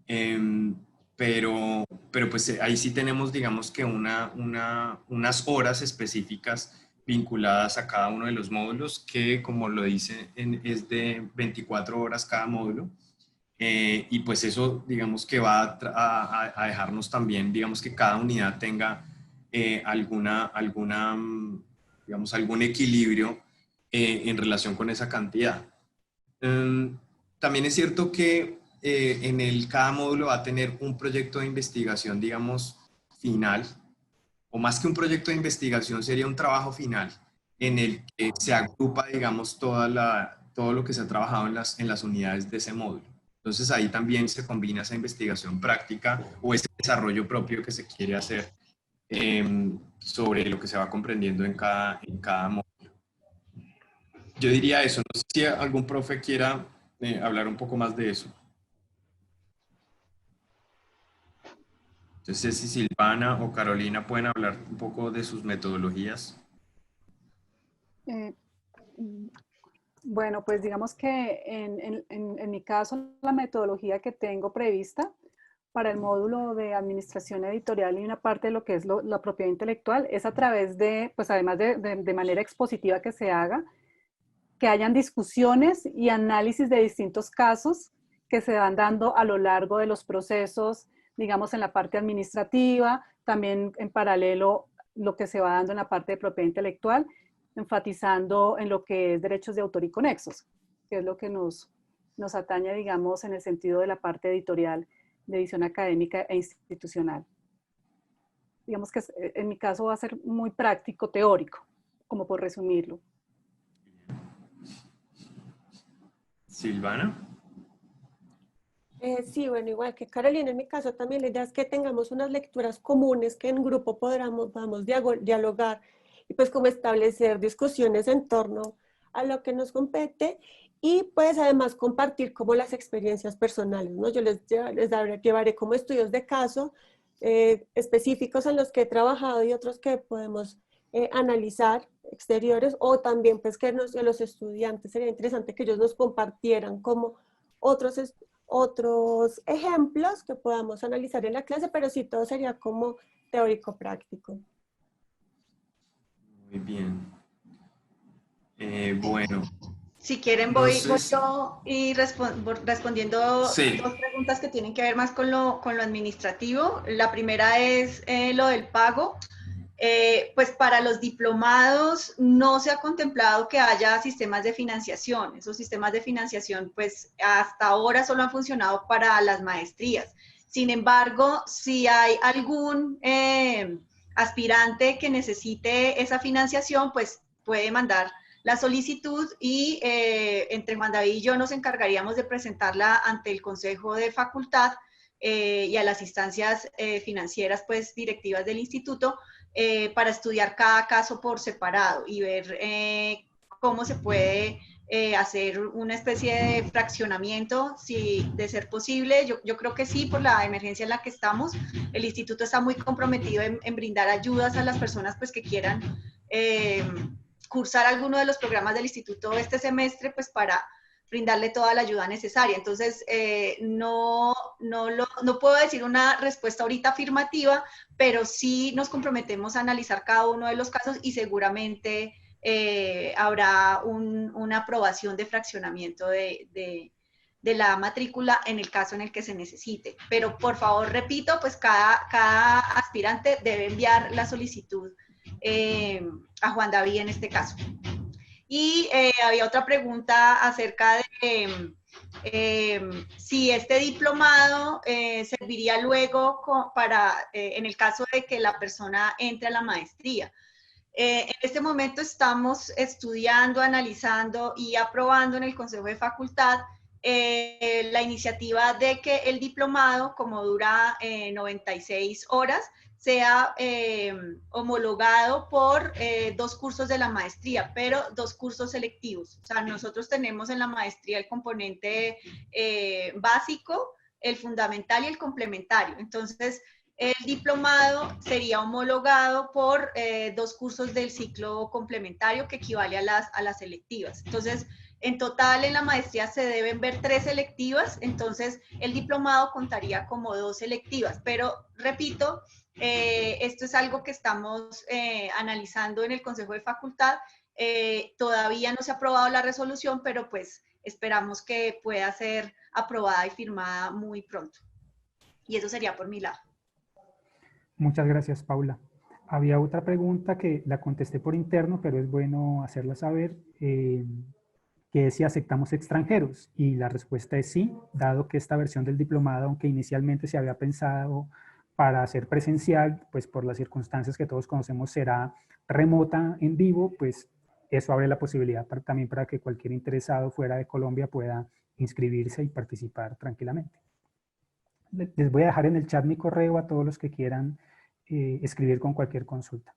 Em, pero pues ahí sí tenemos, digamos que unas horas específicas vinculadas a cada uno de los módulos, que como lo dice, es de 24 horas cada módulo. Y pues eso, digamos que va a dejarnos también, digamos que cada unidad tenga digamos, algún equilibrio en relación con esa cantidad. Um, También es cierto que cada módulo va a tener un proyecto de investigación, digamos, final, o más que un proyecto de investigación, sería un trabajo final en el que se agrupa, digamos, todo lo que se ha trabajado en las unidades de ese módulo. Entonces ahí también se combina esa investigación práctica o ese desarrollo propio que se quiere hacer sobre lo que se va comprendiendo en cada módulo. Yo diría eso. No sé si algún profe quiera hablar un poco más de eso. Entonces, si Silvana o Carolina pueden hablar un poco de sus metodologías. Eh, bueno, pues digamos que en mi caso, la metodología que tengo prevista para el módulo de administración editorial y una parte de lo que es la propiedad intelectual es a través de, pues además de manera expositiva que se haga, que hayan discusiones y análisis de distintos casos que se van dando a lo largo de los procesos, digamos en la parte administrativa, también en paralelo lo que se va dando en la parte de propiedad intelectual, enfatizando en lo que es derechos de autor y conexos, que es lo que nos atañe, digamos, en el sentido de la parte editorial, de edición académica e institucional. Digamos que en mi caso va a ser muy práctico, teórico, como por resumirlo. Silvana. Sí, bueno, igual que Carolina, en mi caso también la idea es que tengamos unas lecturas comunes que en grupo podamos dialogar y pues como establecer discusiones en torno a lo que nos compete y pues además compartir como las experiencias personales, ¿no? Yo llevaré como estudios de caso específicos en los que he trabajado y otros que podemos analizar exteriores o también pues que los estudiantes, sería interesante que ellos nos compartieran como otros ejemplos que podamos analizar en la clase, pero sí todo sería como teórico práctico. Muy bien. Bueno, Si quieren, voy entonces, yo y respondiendo sí, dos preguntas que tienen que ver más con lo administrativo. La primera es lo del pago. Pues para los diplomados no se ha contemplado que haya sistemas de financiación. Esos sistemas de financiación, pues hasta ahora solo han funcionado para las maestrías. Sin embargo, si hay algún aspirante que necesite esa financiación, pues puede mandar la solicitud y entre Juan David y yo nos encargaríamos de presentarla ante el Consejo de Facultad y a las instancias financieras, pues directivas del instituto, para estudiar cada caso por separado y ver cómo se puede hacer una especie de fraccionamiento, si de ser posible. Yo creo que sí, por la emergencia en la que estamos. El instituto está muy comprometido en brindar ayudas a las personas pues, que quieran cursar alguno de los programas del instituto este semestre, pues para brindarle toda la ayuda necesaria. Entonces, no puedo decir una respuesta ahorita afirmativa, pero sí nos comprometemos a analizar cada uno de los casos y seguramente habrá una aprobación de fraccionamiento de la matrícula en el caso en el que se necesite. Pero por favor, repito, pues cada aspirante debe enviar la solicitud a Juan David en este caso. Y había otra pregunta acerca de si este diplomado serviría luego para, en el caso de que la persona entre a la maestría. En este momento estamos estudiando, analizando y aprobando en el Consejo de Facultad la iniciativa de que el diplomado, como dura 96 horas, sea homologado por 2 cursos de la maestría, pero 2 cursos selectivos. O sea, nosotros tenemos en la maestría el componente básico, el fundamental y el complementario. Entonces, el diplomado sería homologado por 2 cursos del ciclo complementario que equivale a las selectivas. Entonces, en total en la maestría se deben ver 3 selectivas, entonces el diplomado contaría como 2 selectivas, pero repito, esto es algo que estamos analizando en el Consejo de Facultad. Todavía no se ha aprobado la resolución, pero pues esperamos que pueda ser aprobada y firmada muy pronto. Y eso sería por mi lado. Muchas gracias, Paula. Había otra pregunta que la contesté por interno, pero es bueno hacerla saber, que es si aceptamos extranjeros. Y la respuesta es sí, dado que esta versión del diplomado, aunque inicialmente se había pensado para hacer presencial, pues por las circunstancias que todos conocemos será remota en vivo, pues eso abre la posibilidad también para que cualquier interesado fuera de Colombia pueda inscribirse y participar tranquilamente. Les voy a dejar en el chat mi correo a todos los que quieran escribir con cualquier consulta.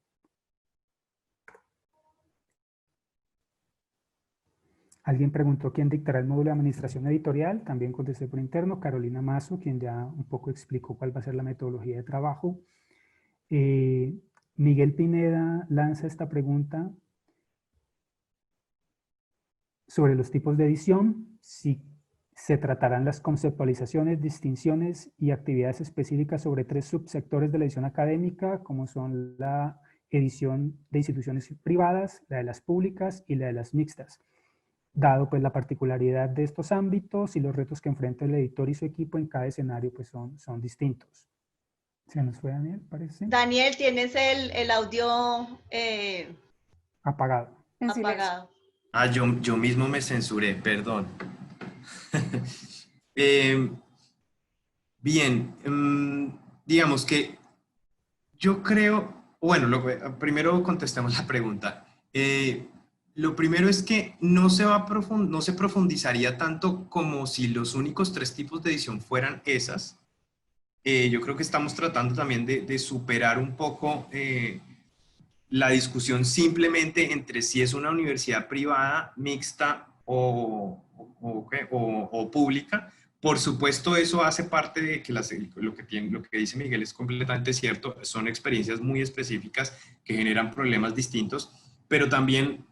Alguien preguntó quién dictará el módulo de administración editorial. También contesté por interno. Carolina Mazo, quien ya un poco explicó cuál va a ser la metodología de trabajo. Miguel Pineda lanza esta pregunta sobre los tipos de edición. Si se tratarán las conceptualizaciones, distinciones y actividades específicas sobre 3 subsectores de la edición académica, como son la edición de instituciones privadas, la de las públicas y la de las mixtas. Dado pues la particularidad de estos ámbitos y los retos que enfrenta el editor y su equipo en cada escenario, pues son distintos. ¿Se nos fue Daniel, parece? Daniel, tienes el audio apagado. apagado. Ah, yo mismo me censuré, perdón. Bien, digamos que yo creo, bueno, primero contestemos la pregunta. Lo primero es que no se profundizaría tanto como si los únicos 3 tipos de edición fueran esas. Yo creo que estamos tratando también de superar un poco la discusión simplemente entre si es una universidad privada, mixta o pública. Por supuesto, eso hace parte de que lo que dice Miguel es completamente cierto. Son experiencias muy específicas que generan problemas distintos, pero también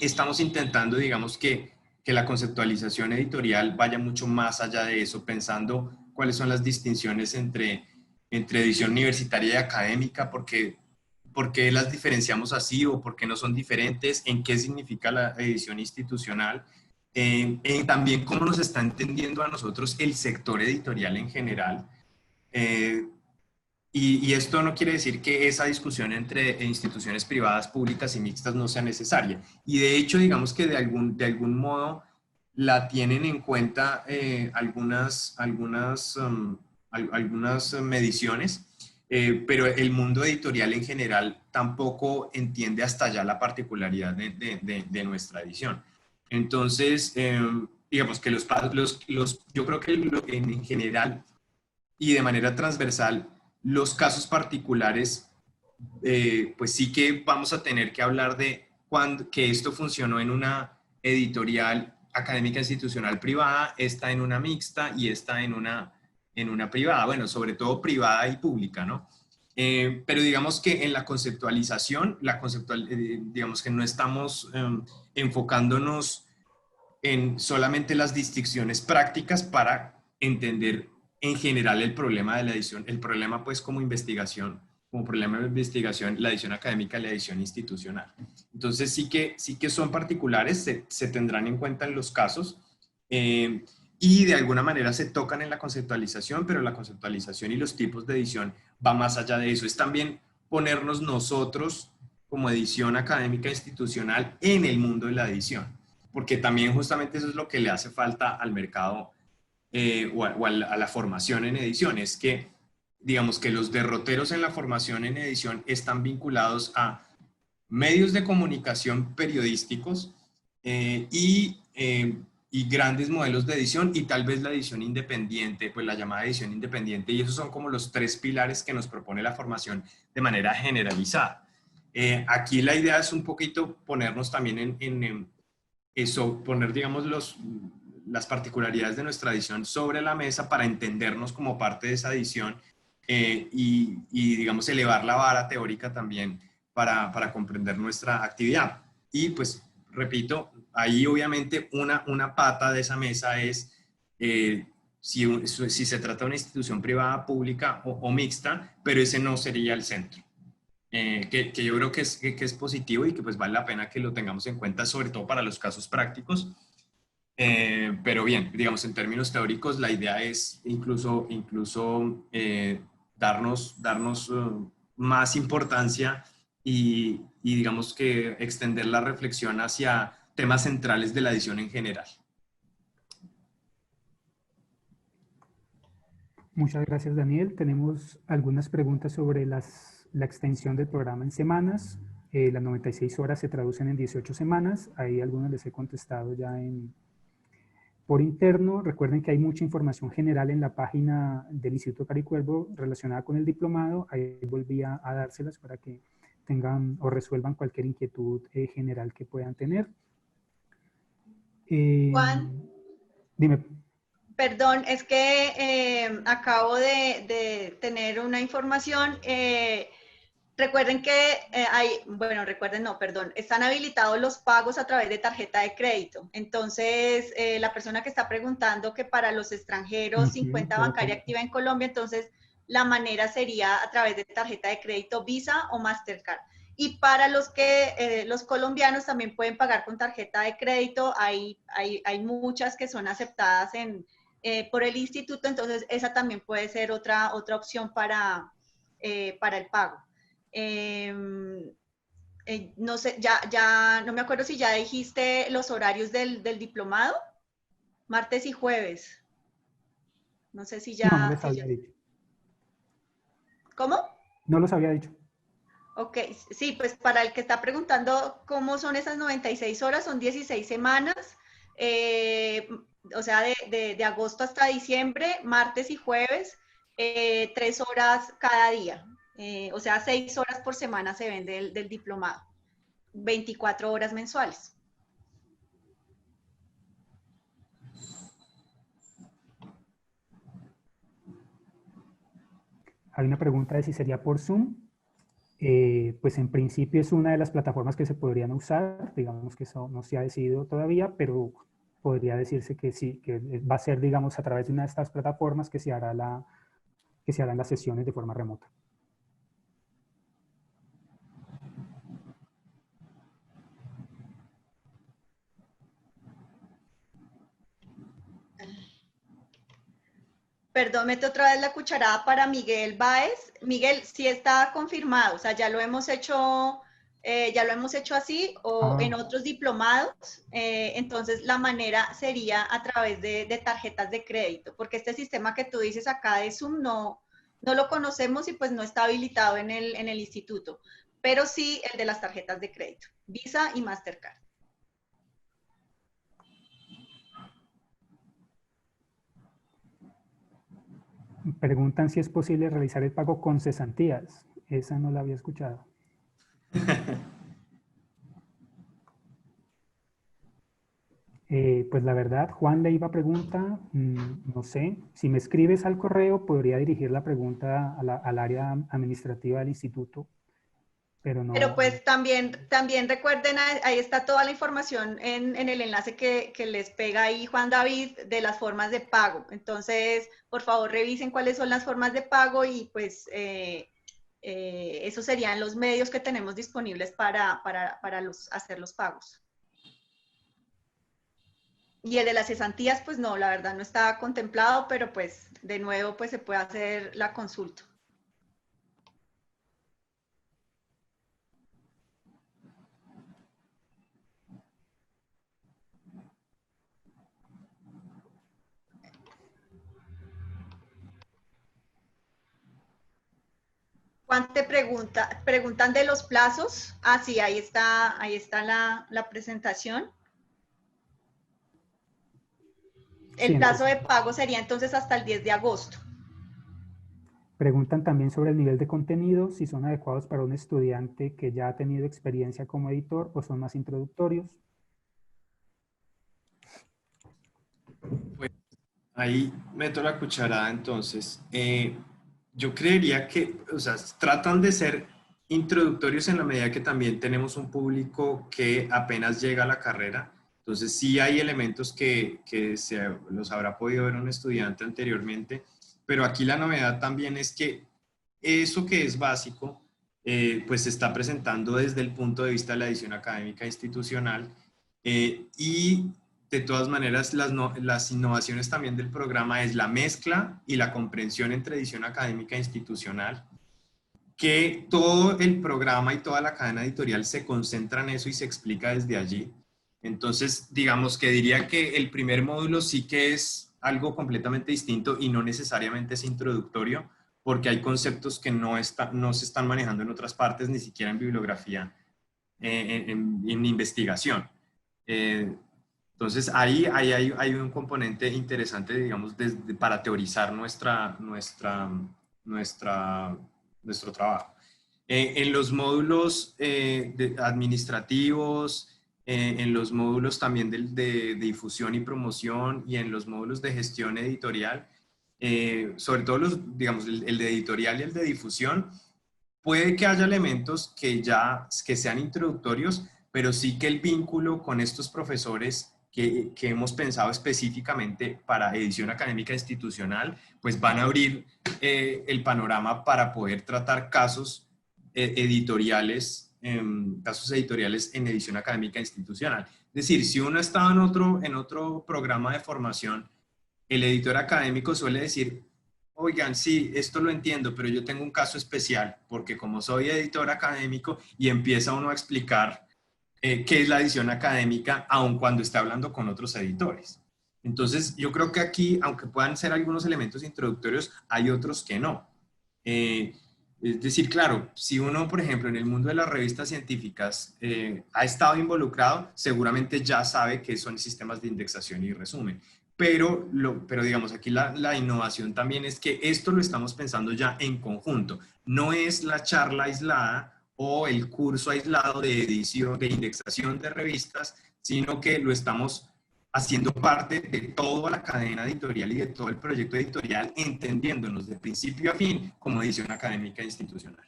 estamos intentando, digamos, que la conceptualización editorial vaya mucho más allá de eso, pensando cuáles son las distinciones entre edición universitaria y académica, por qué las diferenciamos así o por qué no son diferentes, en qué significa la edición institucional, también cómo nos está entendiendo a nosotros el sector editorial en general. Y esto no quiere decir que esa discusión entre instituciones privadas, públicas y mixtas no sea necesaria. Y de hecho, digamos que de algún modo la tienen en cuenta algunas mediciones, pero el mundo editorial en general tampoco entiende hasta allá la particularidad de nuestra edición. Entonces, digamos que yo creo que en general y de manera transversal, los casos particulares, pues sí que vamos a tener que hablar de que esto funcionó en una editorial académica institucional privada, esta en una mixta y esta en una privada, bueno, sobre todo privada y pública, ¿no? Pero digamos que en la conceptualización, digamos que no estamos enfocándonos en solamente las distinciones prácticas para entender en general el problema de la edición, el problema pues como investigación, como problema de investigación, la edición académica y la edición institucional. Entonces sí que son particulares, se tendrán en cuenta en los casos y de alguna manera se tocan en la conceptualización, pero la conceptualización y los tipos de edición va más allá de eso. Es también ponernos nosotros como edición académica institucional en el mundo de la edición, porque también justamente eso es lo que le hace falta al mercado o a la formación en edición, es que digamos que los derroteros en la formación en edición están vinculados a medios de comunicación periodísticos y grandes modelos de edición y tal vez la edición independiente, pues la llamada edición independiente, y esos son como los 3 pilares que nos propone la formación de manera generalizada. Aquí la idea es un poquito ponernos también en eso, poner, digamos, las particularidades de nuestra edición sobre la mesa para entendernos como parte de esa edición digamos, elevar la vara teórica también para comprender nuestra actividad. Y pues, repito, ahí obviamente una pata de esa mesa es si se trata de una institución privada, pública o mixta, pero ese no sería el centro. Que yo creo que es positivo y que pues vale la pena que lo tengamos en cuenta, sobre todo para los casos prácticos. Pero bien, digamos, en términos teóricos, la idea es incluso darnos más importancia y digamos que extender la reflexión hacia temas centrales de la edición en general. Muchas gracias, Daniel. Tenemos algunas preguntas sobre la extensión del programa en semanas. Las 96 horas se traducen en 18 semanas. Ahí algunas les he contestado ya por interno. Recuerden que hay mucha información general en la página del Instituto Caro y Cuervo relacionada con el diplomado. Ahí volví a dárselas para que tengan o resuelvan cualquier inquietud general que puedan tener. Juan. Dime. Perdón, es que acabo de tener una información. Recuerden que están habilitados los pagos a través de tarjeta de crédito. Entonces, la persona que está preguntando que para los extranjeros 50 bancaria activa en Colombia, entonces la manera sería a través de tarjeta de crédito Visa o Mastercard. Y para los colombianos también pueden pagar con tarjeta de crédito. Hay muchas que son aceptadas por el instituto, entonces esa también puede ser otra opción para el pago. No sé, ya no me acuerdo si ya dijiste los horarios del diplomado, martes y jueves. No sé si ya... No, no les había dicho. ¿Cómo? No los había dicho. Ok, sí, pues para el que está preguntando cómo son esas 96 horas, son 16 semanas, eh, o sea, de agosto hasta diciembre, martes y jueves, 3 horas cada día, o sea, 6 horas por semana se ven del diplomado, 24 horas mensuales. Hay una pregunta de si sería por Zoom. Pues en principio es una de las plataformas que se podrían usar, digamos que eso no se ha decidido todavía, pero podría decirse que sí, que va a ser, digamos, a través de una de estas plataformas que se harán las sesiones de forma remota. Perdón, meto otra vez la cucharada para Miguel Báez. Miguel, sí está confirmado, o sea, ya lo hemos hecho así o en otros diplomados. Entonces, la manera sería a través de tarjetas de crédito, porque este sistema que tú dices acá de Zoom no lo conocemos y pues no está habilitado en el instituto, pero sí el de las tarjetas de crédito, Visa y Mastercard. Preguntan si es posible realizar el pago con cesantías. Esa no la había escuchado. Pues la verdad, Juan Leiva pregunta, no sé, si me escribes al correo podría dirigir la pregunta al área administrativa del instituto, pero no. Pero pues también recuerden, ahí está toda la información en el enlace que les pega ahí Juan David de las formas de pago. Entonces, por favor, revisen cuáles son las formas de pago y pues esos serían los medios que tenemos disponibles para hacer los pagos. Y el de las cesantías, pues no, la verdad no estaba contemplado, pero pues de nuevo pues se puede hacer la consulta. Juan te preguntan de los plazos. Ah, sí, ahí está la presentación. El Sí, plazo de pago sería entonces hasta el 10 de agosto. preguntan también sobre el nivel de contenido, si son adecuados para un estudiante que ya ha tenido experiencia como editor o son más introductorios. Pues ahí meto la cucharada entonces. Yo creería que, o sea, tratan de ser introductorios en la medida que también tenemos un público que apenas llega a la carrera. Entonces sí hay elementos que los habrá podido ver un estudiante anteriormente, pero aquí la novedad también es que eso que es básico, pues se está presentando desde el punto de vista de la edición académica institucional y de todas maneras las innovaciones también del programa es la mezcla y la comprensión entre edición académica institucional, que todo el programa y toda la cadena editorial se concentra en eso y se explica desde allí. Entonces, digamos que diría que el primer módulo sí que es algo completamente distinto y no necesariamente es introductorio, porque hay conceptos que no se están manejando en otras partes, ni siquiera en bibliografía, en investigación. Entonces, ahí hay un componente interesante, digamos, para teorizar nuestro trabajo. En los módulos administrativos, en los módulos también de difusión y promoción y en los módulos de gestión editorial, sobre todo digamos, el de editorial y el de difusión, puede que haya elementos que sean introductorios, pero sí que el vínculo con estos profesores que hemos pensado específicamente para edición académica institucional, pues van a abrir el panorama para poder tratar casos editoriales en edición académica institucional. Es decir, si uno está en otro programa de formación, el editor académico suele decir, oigan, sí, esto lo entiendo, pero yo tengo un caso especial, porque como soy editor académico, y empieza uno a explicar qué es la edición académica, aun cuando esté hablando con otros editores. Entonces, yo creo que aquí, aunque puedan ser algunos elementos introductorios, hay otros que no. Es decir, claro, si uno, por ejemplo, en el mundo de las revistas científicas ha estado involucrado, seguramente ya sabe qué son sistemas de indexación y resumen. Pero digamos, aquí la innovación también es que esto lo estamos pensando ya en conjunto. No es la charla aislada o el curso aislado de edición, de indexación de revistas, sino que lo estamos haciendo parte de toda la cadena editorial y de todo el proyecto editorial, entendiéndonos de principio a fin como edición académica e institucional.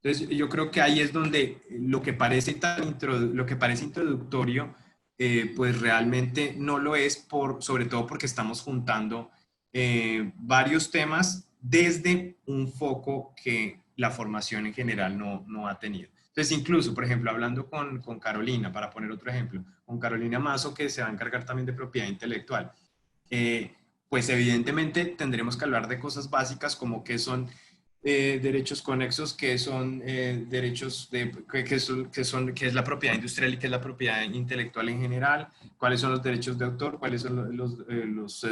Entonces, yo creo que ahí es donde lo que parece introductorio, pues realmente no lo es, sobre todo porque estamos juntando varios temas desde un foco que la formación en general no ha tenido. Entonces, incluso, por ejemplo, hablando con Carolina, para poner otro ejemplo, con Carolina Mazo, que se va a encargar también de propiedad intelectual, pues evidentemente tendremos que hablar de cosas básicas como qué son derechos conexos, qué son derechos qué es la propiedad industrial y qué es la propiedad intelectual en general, cuáles son los derechos de autor, cuáles son los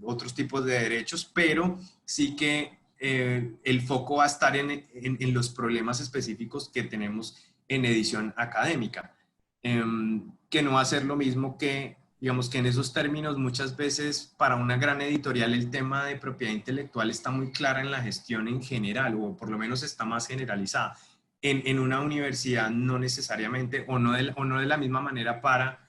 otros tipos de derechos, pero sí que el foco va a estar en los problemas específicos que tenemos en edición académica, que no va a ser lo mismo que, digamos que en esos términos muchas veces para una gran editorial el tema de propiedad intelectual está muy clara en la gestión en general, o por lo menos está más generalizada. En una universidad no necesariamente, o no de la misma manera para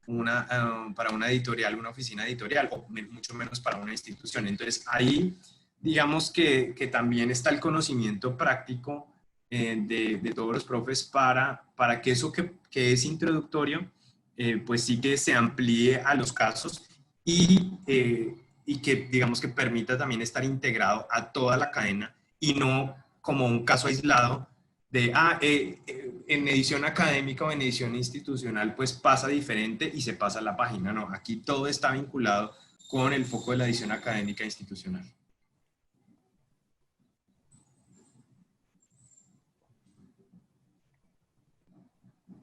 una editorial, una oficina editorial, o mucho menos para una institución. Entonces ahí digamos que también está el conocimiento práctico de todos los profes para que eso que es introductorio, pues sí que se amplíe a los casos y que digamos que permita también estar integrado a toda la cadena y no como un caso aislado de, en edición académica o en edición institucional pues pasa diferente y se pasa la página. No, aquí todo está vinculado con el foco de la edición académica e institucional.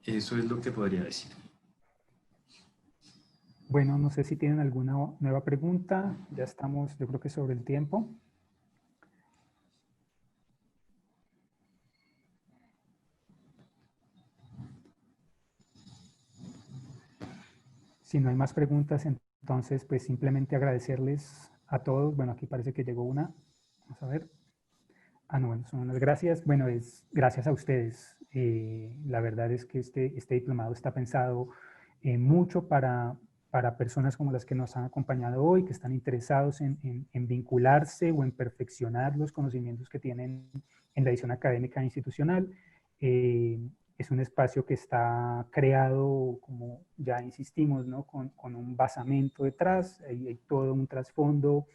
Eso es lo que podría decir. Bueno, no sé si tienen alguna nueva pregunta. Ya estamos, yo creo que sobre el tiempo. Si no hay más preguntas, entonces pues simplemente agradecerles a todos. Bueno, aquí parece que llegó una. Vamos a ver. No, bueno, son unas gracias. Bueno, es gracias a ustedes. La verdad es que este diplomado está pensado mucho para personas como las que nos han acompañado hoy, que están interesados en vincularse o en perfeccionar los conocimientos que tienen en la edición académica e institucional. Es un espacio que está creado, como ya insistimos, ¿no? con un basamento detrás, hay todo un trasfondo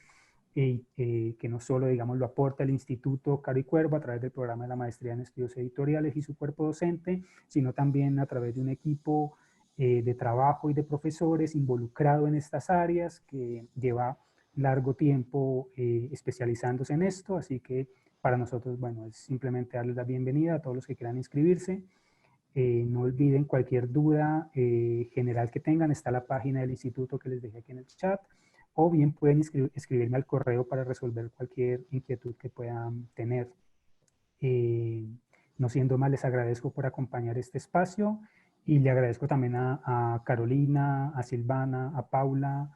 que no solo, digamos, lo aporta el Instituto Caro y Cuervo a través del programa de la Maestría en Estudios Editoriales y su cuerpo docente, sino también a través de un equipo de trabajo y de profesores involucrado en estas áreas que lleva largo tiempo especializándose en esto, así que para nosotros, bueno, es simplemente darles la bienvenida a todos los que quieran inscribirse. No olviden cualquier duda general que tengan, está la página del instituto que les dejé aquí en el chat, o bien pueden escribirme al correo para resolver cualquier inquietud que puedan tener. No siendo más, les agradezco por acompañar este espacio y le agradezco también a Carolina, a Silvana, a Paula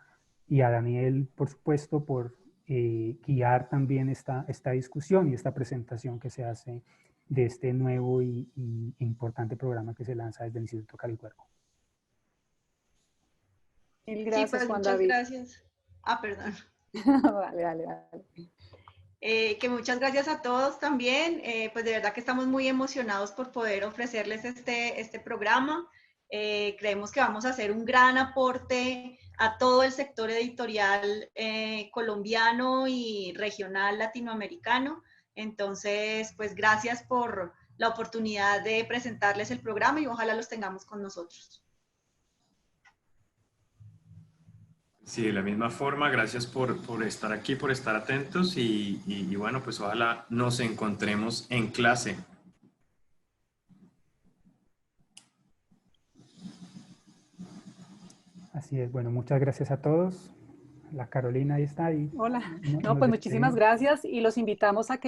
y a Daniel, por supuesto, por guiar también esta discusión y esta presentación que se hace de este nuevo e importante programa que se lanza desde el Instituto Caro y Cuervo. Mil gracias, sí, pues, Juan muchas David. Gracias. Perdón. Dale. Que muchas gracias a todos también. Pues de verdad que estamos muy emocionados por poder ofrecerles este programa. Creemos que vamos a hacer un gran aporte a todo el sector editorial colombiano y regional latinoamericano. Entonces, pues gracias por la oportunidad de presentarles el programa y ojalá los tengamos con nosotros. Sí, de la misma forma, gracias por estar aquí, por estar atentos y bueno, pues ojalá nos encontremos en clase. Así es, bueno, muchas gracias a todos. La Carolina ahí está. Hola, pues muchísimas gracias y los invitamos a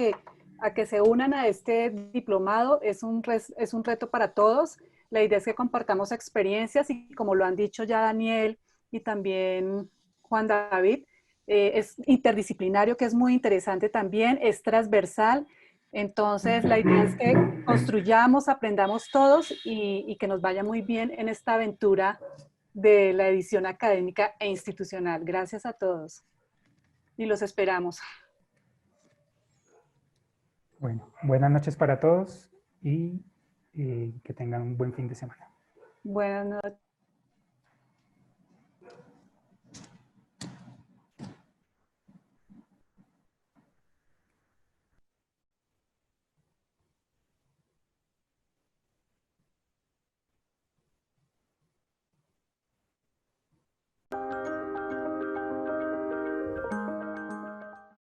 a que se unan a este diplomado. Es un reto para todos. La idea es que compartamos experiencias y, como lo han dicho ya Daniel y también Juan David, es interdisciplinario, que es muy interesante también, es transversal. Entonces, la idea es que construyamos, aprendamos todos y que nos vaya muy bien en esta aventura de la edición académica e institucional. Gracias a todos y los esperamos. Bueno, buenas noches para todos y que tengan un buen fin de semana. Buenas noches.